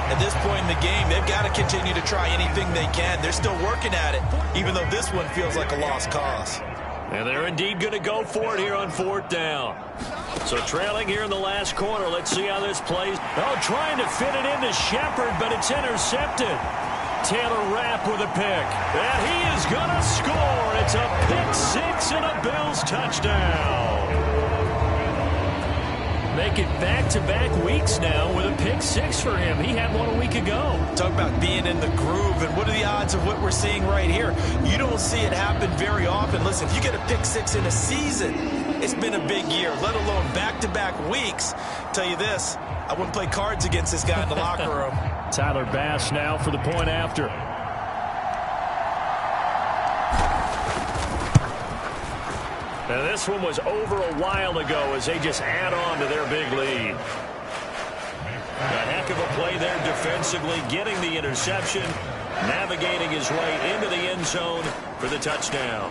At this point in the game, they've got to continue to try anything they can. They're still working at it, even though this one feels like a lost cause. And they're indeed going to go for it here on 4th down. So trailing here in the last quarter. Let's see how this plays. Oh, trying to fit it into Shepard, but it's intercepted. Taylor Rapp with a pick. And he is going to score. It's a pick 6 and a Bills touchdown. Make it back-to-back weeks now with a pick 6 for him. He had one a week ago. Talk about being in the groove, and what are the odds of what we're seeing right here? You don't see it happen very often. Listen, if you get a pick 6 in a season, it's been a big year, let alone back-to-back weeks. Tell you this, I wouldn't play cards against this guy in the locker room. Tyler Bass now for the point after. Now this one was over a while ago as they just add on to their big lead. A heck of a play there defensively, getting the interception, navigating his way into the end zone for the touchdown.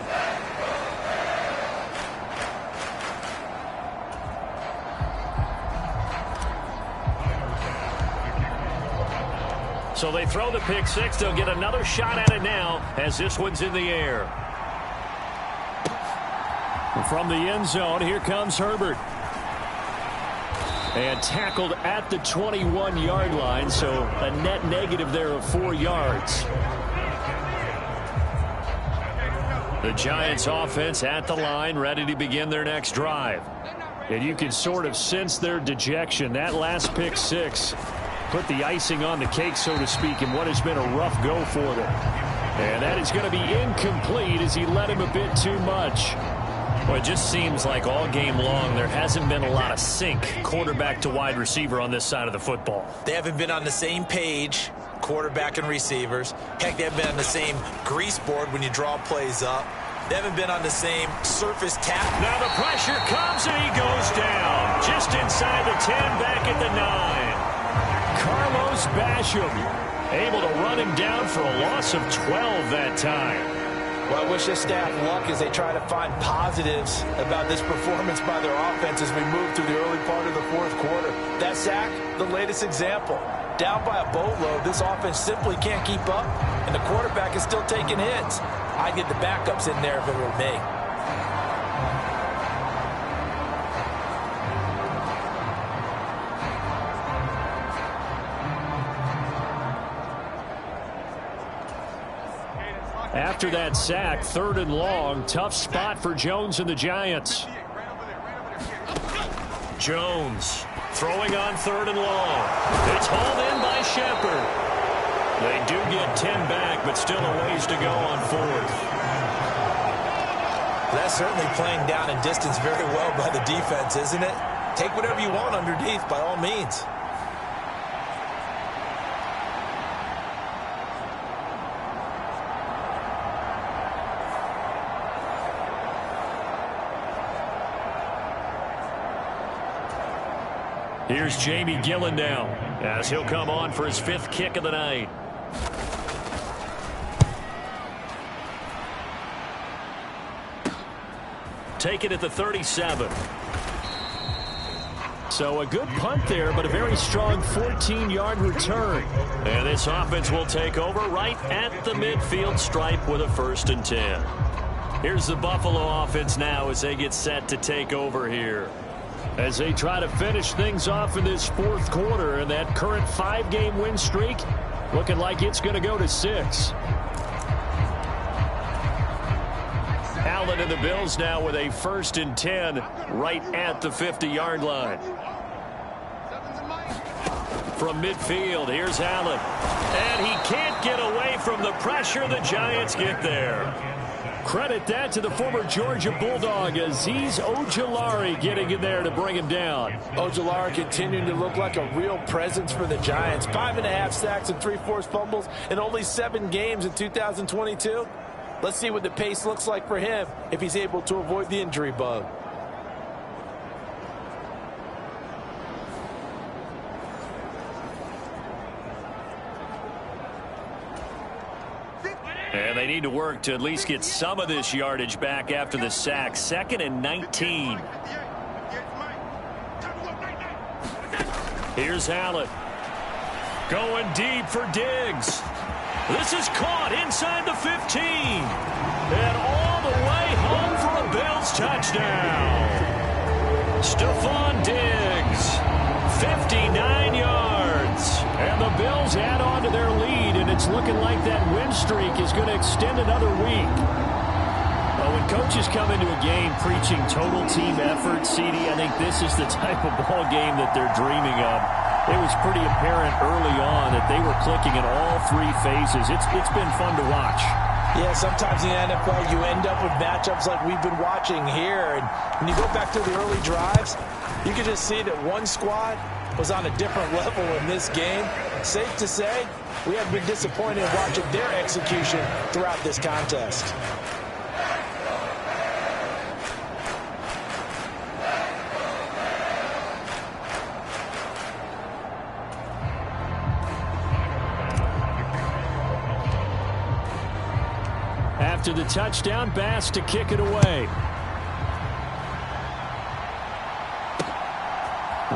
So they throw the pick 6. They'll get another shot at it now as this one's in the air. From the end zone, here comes Herbert. And tackled at the 21-yard line, so a net negative there of 4 yards. The Giants offense at the line, ready to begin their next drive. And you can sort of sense their dejection. That last pick 6 put the icing on the cake, so to speak, in what has been a rough go for them. And that is going to be incomplete as he led him a bit too much. Well, it just seems like all game long there hasn't been a lot of sync quarterback to wide receiver on this side of the football. They haven't been on the same page, quarterback and receivers. Heck, they haven't been on the same grease board when you draw plays up. They haven't been on the same surface tap. Now the pressure comes and he goes down. Just inside the 10, back at the 9. Carlos Basham able to run him down for a loss of 12 that time. Well, I wish this staff luck as they try to find positives about this performance by their offense as we move through the early part of the fourth quarter. That sack, the latest example. Down by a boatload, this offense simply can't keep up, and the quarterback is still taking hits. I'd get the backups in there if it were me. After that sack, 3rd and long, tough spot for Jones and the Giants. Jones throwing on 3rd and long. It's hauled in by Shepard. They do get 10 back, but still a ways to go on 4th. That's certainly playing down and distance very well by the defense, isn't it? Take whatever you want underneath, by all means. Here's Jamie Gillen now as he'll come on for his 5th kick of the night. Take it at the 37. So a good punt there, but a very strong 14-yard return. And this offense will take over right at the midfield stripe with a 1st and 10. Here's the Buffalo offense now as they get set to take over here, as they try to finish things off in this 4th quarter, and that current 5-game win streak looking like it's going to go to 6. Allen and the Bills now with a 1st and 10 right at the 50-yard line. From midfield, here's Allen. And he can't get away from the pressure. The Giants get there. Credit that to the former Georgia Bulldog, Azeez Ojulari getting in there to bring him down. Ojulari continuing to look like a real presence for the Giants. 5.5 sacks and 3 forced fumbles in only 7 games in 2022. Let's see what the pace looks like for him if he's able to avoid the injury bug. And they need to work to at least get some of this yardage back after the sack. 2nd and 19. Here's Allen. Going deep for Diggs. This is caught inside the 15. And all the way home for a Bills touchdown. Stephon Diggs, 59 yards. And the Bills add on to their lead, and it's looking like that win streak is going to extend another week. Well, when coaches come into a game preaching total team effort, CD, I think this is the type of ball game that they're dreaming of. It was pretty apparent early on that they were clicking in all 3 phases. It's been fun to watch. Yeah, sometimes in the NFL you end up with matchups like we've been watching here. And when you go back to the early drives, you can just see that one squad was on a different level in this game. Safe to say, we have been disappointed in watching their execution throughout this contest. After the touchdown, Bass to kick it away.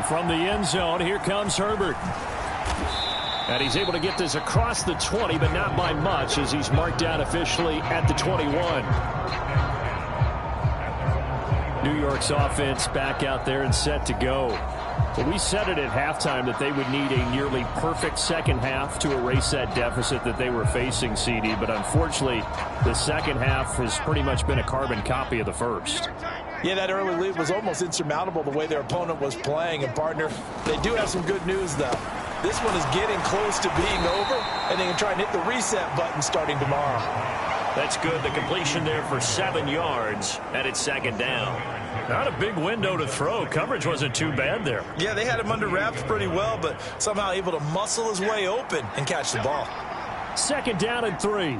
From the end zone, here comes Herbert. And he's able to get this across the 20, but not by much, as he's marked down officially at the 21. New York's offense back out there and set to go. Well, we said it at halftime that they would need a nearly perfect second half to erase that deficit that they were facing, CD. But unfortunately, the second half has pretty much been a carbon copy of the first. Yeah, that early lead was almost insurmountable the way their opponent was playing. And, partner, they do have some good news, though. This one is getting close to being over, and they can try and hit the reset button starting tomorrow. That's good. The completion there for 7 yards, and it's 2nd down. Not a big window to throw. Coverage wasn't too bad there. Yeah, they had him under wraps pretty well, but somehow able to muscle his way open and catch the ball. 2nd down and 3.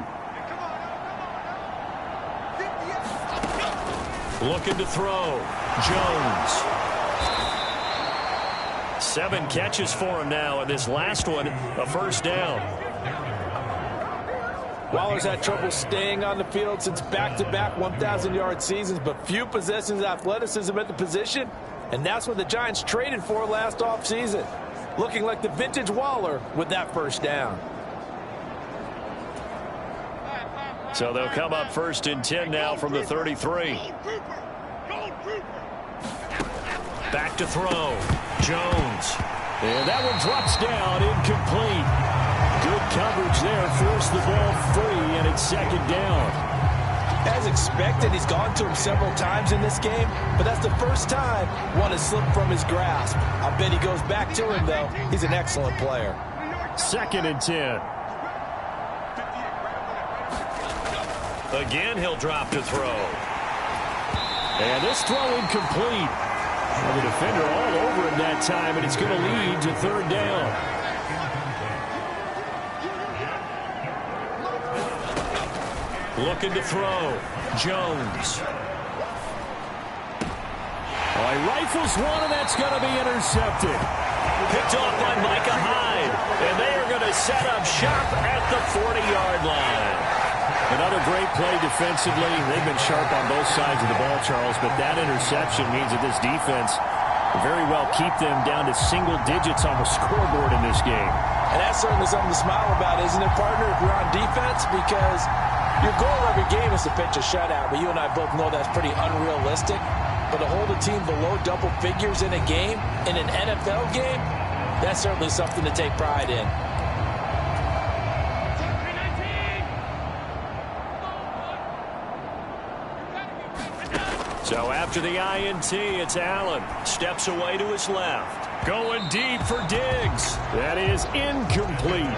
Looking to throw. Jones. 7 catches for him now, and this last one, a 1st down. Waller's had trouble staying on the field since back-to-back 1,000-yard seasons, but few possessions athleticism at the position, and that's what the Giants traded for last offseason. Looking like the vintage Waller with that first down. So they'll come up 1st and 10 now from the 33. Back to throw. Jones. And that one drops down, incomplete. Good coverage there, forced the ball free, and it's 2nd down. As expected, he's gone to him several times in this game, but that's the first time one has slipped from his grasp. I bet he goes back to him, though. He's an excellent player. 2nd and 10. Again, he'll drop to throw. And this throw incomplete. And the defender all over him that time, and it's going to lead to 3rd down. Looking to throw. Jones. Oh, he rifles one, and that's going to be intercepted. Picked off by Micah Hyde. And they are going to set up shop at the 40-yard line. Another great play defensively. They've been sharp on both sides of the ball, Charles, but that interception means that this defense will very well keep them down to single digits on the scoreboard in this game. And that's certainly something to smile about, isn't it, partner, if you're on defense? Because your goal every game is to pitch a shutout, but you and I both know that's pretty unrealistic. But to hold a team below double figures in a game, in an NFL game, that's certainly something to take pride in. So after the INT, it's Allen. Steps away to his left. Going deep for Diggs. That is incomplete.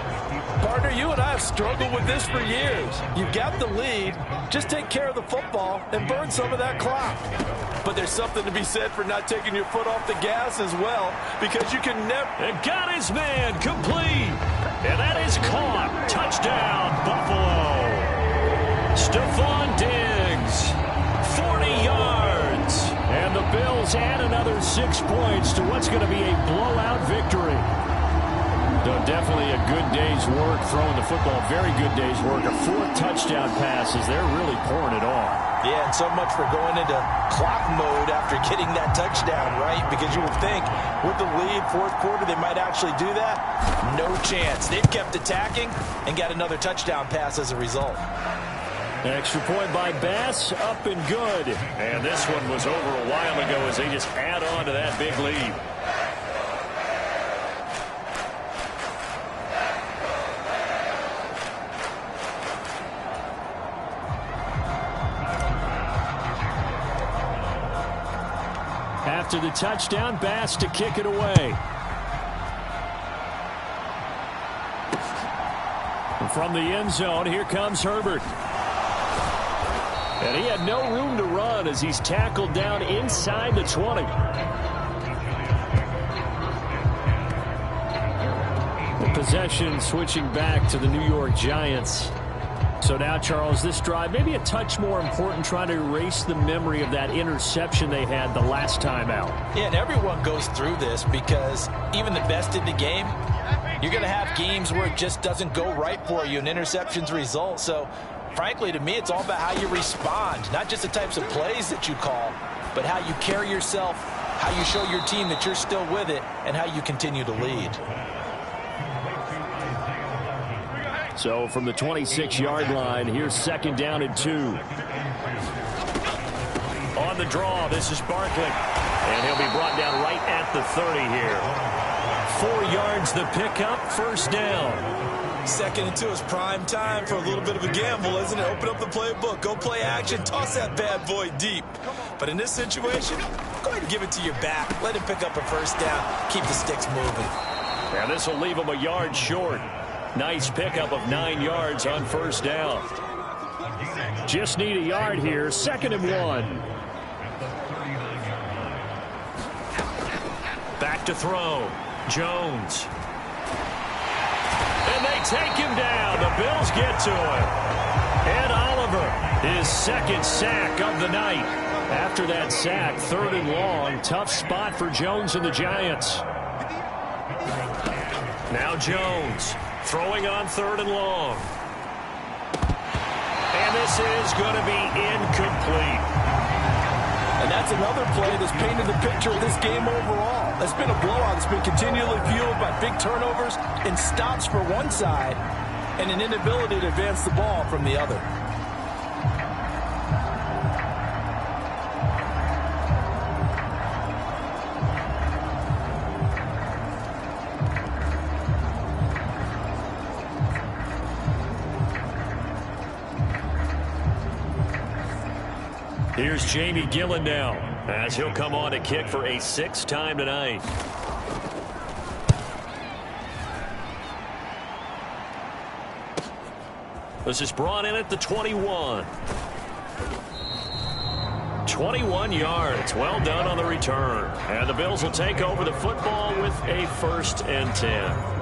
Partner, you and I have struggled with this for years. You've got the lead. Just take care of the football and burn some of that clock. But there's something to be said for not taking your foot off the gas as well, because you can never... And got his man complete. And that is caught. Touchdown, Buffalo. Stephon Diggs. 40 yards. And the Bills add another 6 points to what's going to be a blowout victory. So definitely a good day's work throwing the football. Very good day's work. A 4th touchdown pass as they're really pouring it on. Yeah, and so much for going into clock mode after getting that touchdown, right? Because you would think with the lead, 4th quarter, they might actually do that. No chance. They've kept attacking and got another touchdown pass as a result. Extra point by Bass, up and good. And this one was over a while ago as they just add on to that big lead. After the touchdown, Bass to kick it away. And from the end zone, here comes Herbert. And he had no room to run as he's tackled down inside the 20. The possession switching back to the New York Giants. So now, Charles, this drive maybe a touch more important, trying to erase the memory of that interception they had the last time out. Yeah, and everyone goes through this because even the best in the game, you're going to have games where it just doesn't go right for you and interceptions result. So frankly, to me, it's all about how you respond, not just the types of plays that you call, but how you carry yourself, how you show your team that you're still with it, and how you continue to lead. So from the 26-yard line, here's 2nd down and 2. On the draw, this is Barkley. And he'll be brought down right at the 30 here. 4 yards the pickup, 1st down. 2nd and 2 is prime time for a little bit of a gamble, isn't it? Open up the playbook, go play action, toss that bad boy deep. But in this situation, go ahead and give it to your back. Let him pick up a 1st down, keep the sticks moving. Now this will leave him a yard short. Nice pickup of 9 yards on 1st down. Just need a yard here, 2nd and 1. Back to throw. Jones. And they take him down. The Bills get to him. Ed Oliver, his 2nd sack of the night. After that sack, 3rd and long. Tough spot for Jones and the Giants. Now Jones throwing on 3rd and long. this is going to be incomplete. And that's another play that's painted the picture of this game overall. It's been a blowout that's been continually fueled by big turnovers and stops for one side and an inability to advance the ball from the other. Here's Jamie Gillen now, as he'll come on to kick for a sixth time tonight. This is brought in at the 21. 21 yards. Well done on the return. And the Bills will take over the football with a 1st and 10.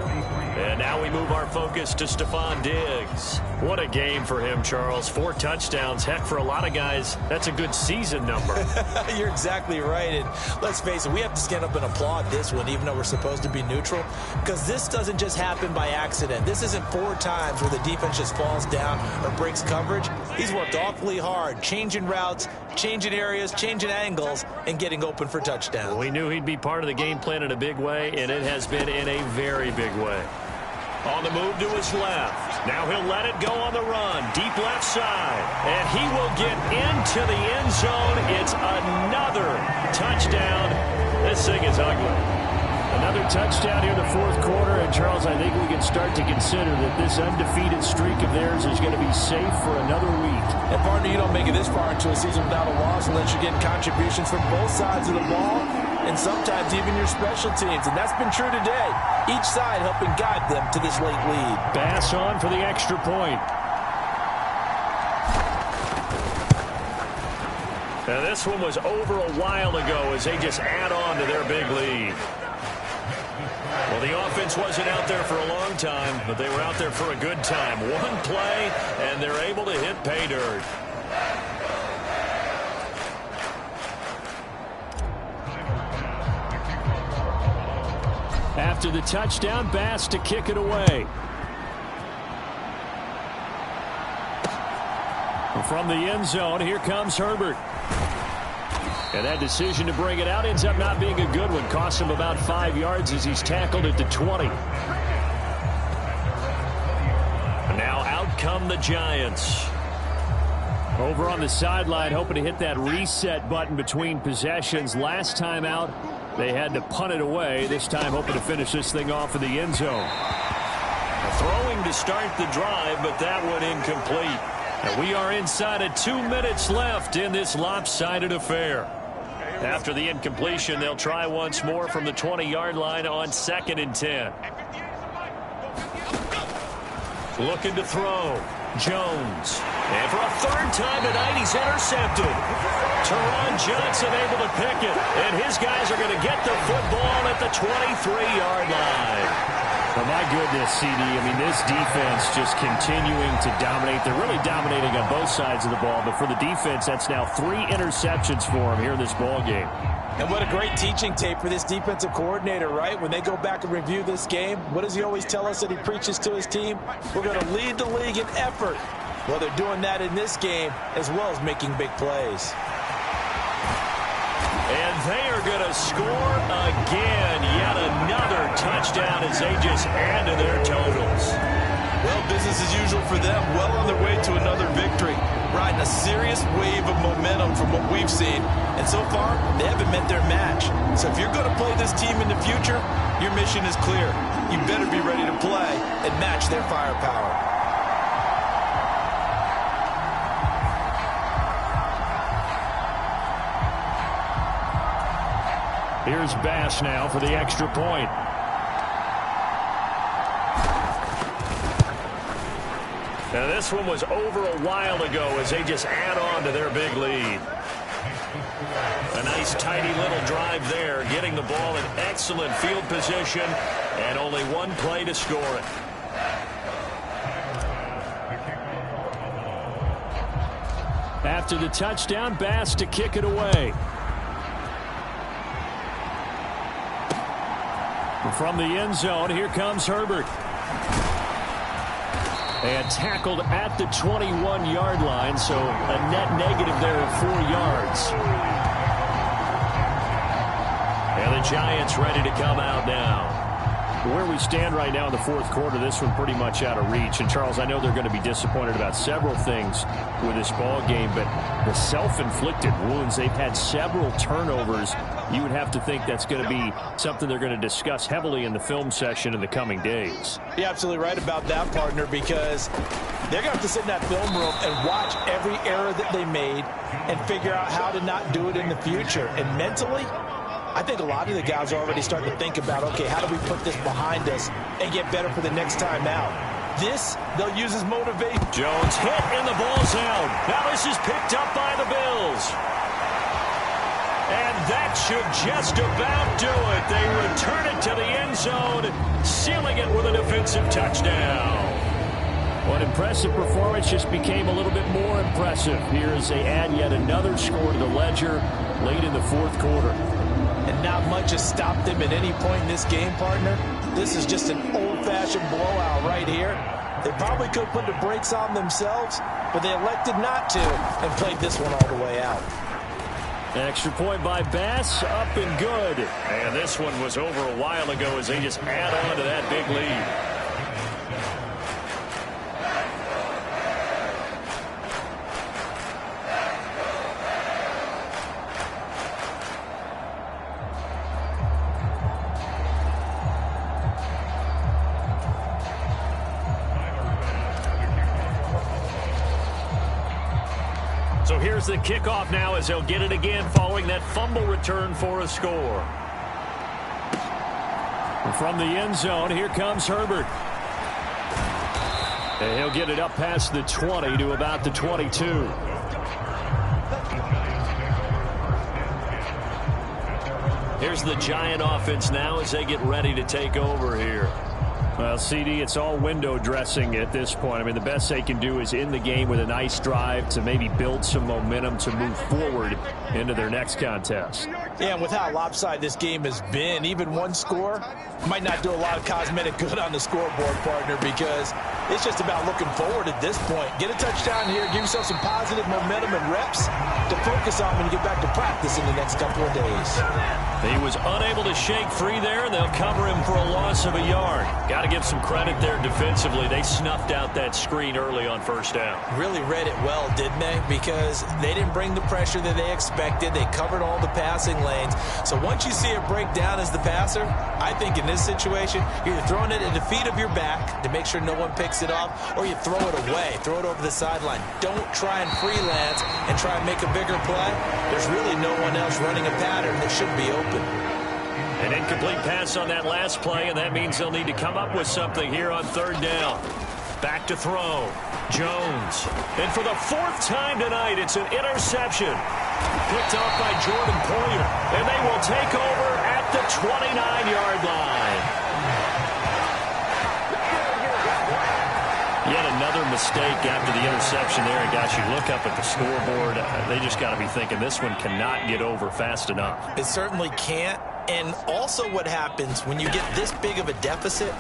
And now we move our focus to Stephon Diggs. What a game for him, Charles. 4 touchdowns. Heck, for a lot of guys, that's a good season number. You're exactly right. And let's face it, we have to stand up and applaud this one, even though we're supposed to be neutral, because this doesn't just happen by accident. This isn't 4 times where the defense just falls down or breaks coverage. He's worked awfully hard, changing routes, changing areas, changing angles, and getting open for touchdowns. We knew he'd be part of the game plan in a big way, and it has been in a very big way. On the move to his left. Now he'll let it go on the run. Deep left side. And he will get into the end zone. It's another touchdown. This thing is ugly. Another touchdown here in the 4th quarter. And, Charles, I think we can start to consider that this undefeated streak of theirs is going to be safe for another week. And, partner, you don't make it this far into a season without a loss unless you're getting contributions from both sides of the ball and sometimes even your special teams. And that's been true today. Each side helping guide them to this late lead. Bass on for the extra point. Now, this one was over a while ago as they just add on to their big lead. Well, the offense wasn't out there for a long time, but they were out there for a good time. One play, and they're able to hit pay dirt. After the touchdown, Bass to kick it away. From the end zone, here comes Herbert. And that decision to bring it out ends up not being a good one. Costs him about 5 yards as he's tackled at the 20. And now out come the Giants. Over on the sideline, hoping to hit that reset button between possessions. Last time out, they had to punt it away. This time hoping to finish this thing off in the end zone. Throwing to start the drive, but that one incomplete. And we are inside of 2 minutes left in this lopsided affair. After the incompletion, they'll try once more from the 20-yard line on 2nd and 10. Looking to throw. Jones. And for a 3rd time tonight, he's intercepted. Teron Johnson able to pick it. And his guys are going to get the football at the 23-yard line. Oh, my goodness, CD. I mean, this defense just continuing to dominate. They're really dominating on both sides of the ball. But for the defense, that's now 3 interceptions for them here in this ball game. And what a great teaching tape for this defensive coordinator, right? When they go back and review this game, what does he always tell us that he preaches to his team? We're going to lead the league in effort. Well, they're doing that in this game as well as making big plays. And they are going to score again. Yet another touchdown as they just add to their totals. Well, business as usual for them. Well on their way to another victory. Riding a serious wave of momentum from what we've seen. And so far, they haven't met their match. So if you're going to play this team in the future, your mission is clear. You better be ready to play and match their firepower. Here's Bass now for the extra point. Now this one was over a while ago as they just add on to their big lead. A nice tidy little drive there, getting the ball in excellent field position, and only one play to score it. After the touchdown, Bass to kick it away. From the end zone, here comes Herbert. And tackled at the 21-yard line, so a net negative there of 4 yards. And the Giants ready to come out now. Where we stand right now in the fourth quarter, this one pretty much out of reach. And, Charles, I know they're going to be disappointed about several things with this ball game, but the self-inflicted wounds, they've had several turnovers. You would have to think that's going to be something they're going to discuss heavily in the film session in the coming days. You're absolutely right about that, partner, because they're going to have to sit in that film room and watch every error that they made and figure out how to not do it in the future. And mentally, I think a lot of the guys are already starting to think about, okay, how do we put this behind us and get better for the next time out? This, they'll use as motivation. Jones hit and the ball's out. Now this is picked up by the Bills. And that should just about do it. They return it to the end zone, sealing it with a defensive touchdown. What impressive performance just became a little bit more impressive here as they add yet another score to the ledger late in the fourth quarter. And not much has stopped them at any point in this game, partner. This is just an old-fashioned blowout right here. They probably could have put the brakes on themselves, but they elected not to and played this one all the way out. An extra point by Bass, up and good. And this one was over a while ago as they just add on to that big lead. So here's the kickoff now as they'll get it again following that fumble return for a score. From the end zone, here comes Herbert. And he'll get it up past the 20 to about the 22. Here's the Giant offense now as they get ready to take over here. Well, CD, it's all window dressing at this point. I mean, the best they can do is in the game with a nice drive to maybe build some momentum to move forward into their next contest. Yeah, and with how lopsided this game has been, even one score might not do a lot of cosmetic good on the scoreboard, partner, because it's just about looking forward at this point. Get a touchdown here, give yourself some positive momentum and reps to focus on when you get back to practice in the next couple of days. He was unable to shake free there, and they'll cover him for a loss of a yard. Got to give some credit there defensively. They snuffed out that screen early on first down. Really read it well, didn't they? Because they didn't bring the pressure that they expected. They covered all the passing lanes. So once you see it break down as the passer, I think in this situation, you're either throwing it at the feet of your back to make sure no one picks it off, or you throw it away, throw it over the sideline. Don't try and freelance and try and make a bigger play. There's really no one else running a pattern that should be open. An incomplete pass on that last play, and that means they'll need to come up with something here on third down. Back to throw. Jones. And for the fourth time tonight, it's an interception. Picked off by Jordan Poyer. And they will take over at the 29-yard line. Yet another mistake after the interception there. And gosh, you look up at the scoreboard, they just got to be thinking this one cannot get over fast enough. It certainly can't. And also what happens when you get this big of a deficit,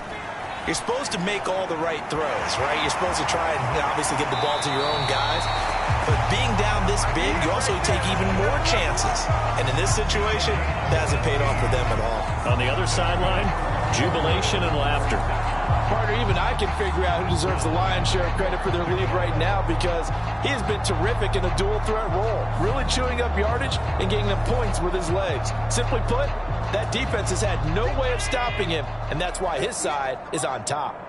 you're supposed to make all the right throws, right? You're supposed to try and obviously get the ball to your own guys. But being down this big, you also take even more chances. And in this situation, that hasn't paid off for them at all. On the other sideline, jubilation and laughter. Partner, even I can figure out who deserves the lion's share of credit for their lead right now, because he has been terrific in a dual threat role, really chewing up yardage and getting them points with his legs. Simply put, that defense has had no way of stopping him, and that's why his side is on top.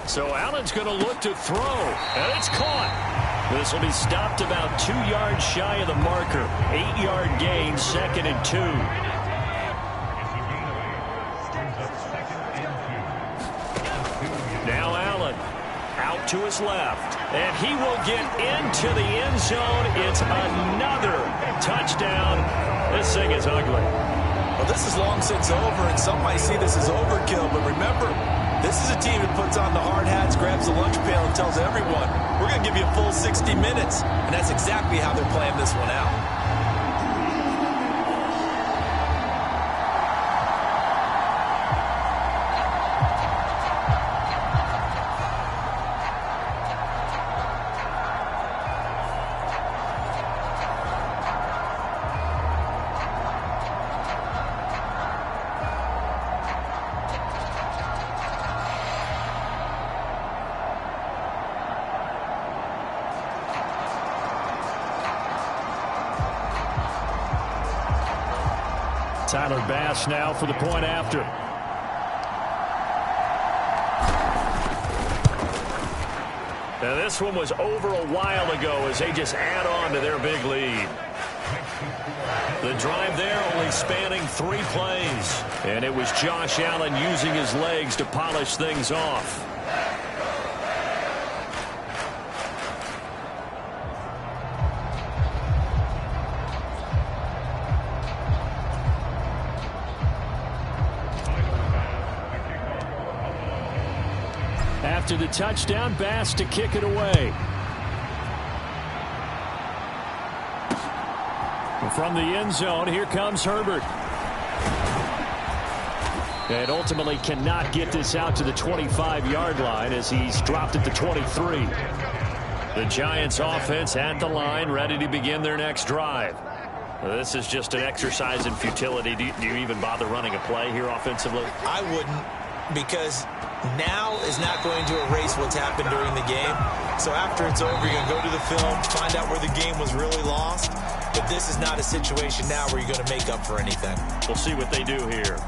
So Allen's going to look to throw, and it's caught. This will be stopped about 2 yards shy of the marker. 8-yard gain, 2nd and 2. Now Allen out to his left, and he will get into the end zone. It's another touchdown. This thing is ugly. Well, this is long since over, and some might see this as overkill, but remember, This is a team that puts on the hard hats, grabs the lunch pail, and tells everyone, we're going to give you a full 60 minutes. And that's exactly how they're playing this one out. Tyler Bass now for the point after. Now this one was over a while ago as they just add on to their big lead. The drive there only spanning 3 plays. And it was Josh Allen using his legs to polish things off. After the touchdown, Bass to kick it away. From the end zone, here comes Herbert. And ultimately cannot get this out to the 25-yard line as he's dropped at the 23. The Giants offense at the line, ready to begin their next drive. This is just an exercise in futility. Do you even bother running a play here offensively? I wouldn't, because now is not going to erase what's happened during the game. So after it's over, you're going to go to the film, find out where the game was really lost. But this is not a situation now where you're going to make up for anything. We'll see what they do here.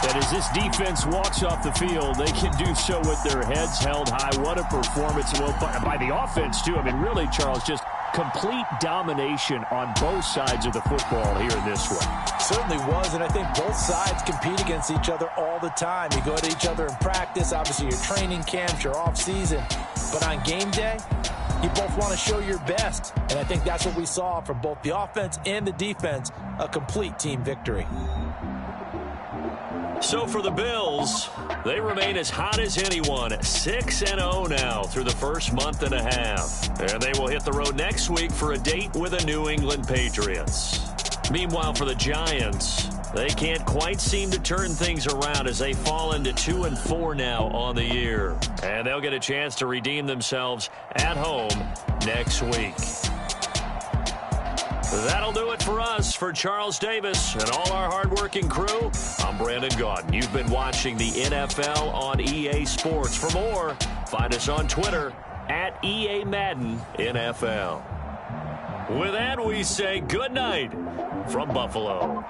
And as this defense walks off the field, they can do so with their heads held high. What a performance by the offense, too. I mean, really, Charles, just complete domination on both sides of the football here in this one. Certainly was, and I think both sides compete against each other all the time. You go at each other in practice, obviously your training camps, your off-season. But on game day, you both want to show your best. And I think that's what we saw from both the offense and the defense, a complete team victory. So for the Bills, they remain as hot as anyone, 6-0 now through the first month and a half. And they will hit the road next week for a date with the New England Patriots. Meanwhile, for the Giants, they can't quite seem to turn things around as they fall into 2-4 now on the year. And they'll get a chance to redeem themselves at home next week. That'll do it for us. For Charles Davis and all our hardworking crew, I'm Brandon Gaudin. You've been watching the NFL on EA Sports. For more, find us on Twitter at EA Madden NFL. With that, we say good night from Buffalo.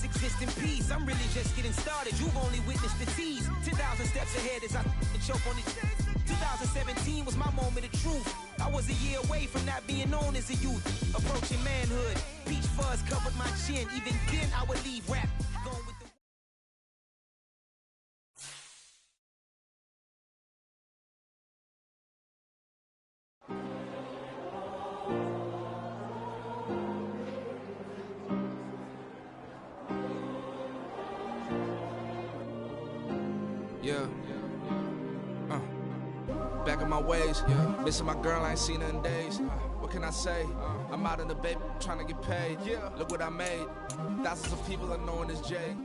Exist in peace. I'm really just getting started. You've only witnessed the tease. 10,000 steps ahead as I choke on it. 2017 was my moment of truth. I was a year away from not being known as a youth. Approaching manhood. Peach fuzz covered my chin. Even then I would leave rap. Going with the back in my ways, missing my girl, I ain't seen her in days. What can I say? I'm out in the baby, trying to get paid. Look what I made. Thousands of people are knowing this Jay.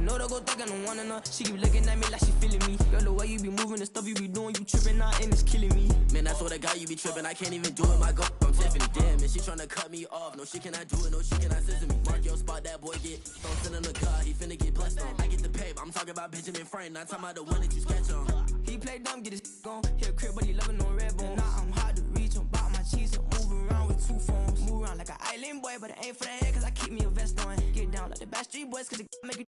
know they go think I don't want enough. She keep looking at me like she feeling me. Girl, the way you be moving, the stuff you be doing, you tripping out and it's killing me. Man, I told that guy you be tripping, I can't even do it. My girl, I'm Tiffany, damn, and she tryna cut me off. No, she cannot do it, no, she cannot scissor me. Mark your spot, that boy get don't send in the car, he finna get blessed on. I get the paper, I'm talking about Benjamin Franklin, not talking about the one that you sketch on. He play dumb, get his gone. He a crib, but he loving on red bone. Now I'm hard to reach, I'm bout my cheese, I'm moving around with 2 phones. Move around like an island boy, but it ain't for the head, cause I keep me a vest on. Get down like the Backstreet Boys, cause it make you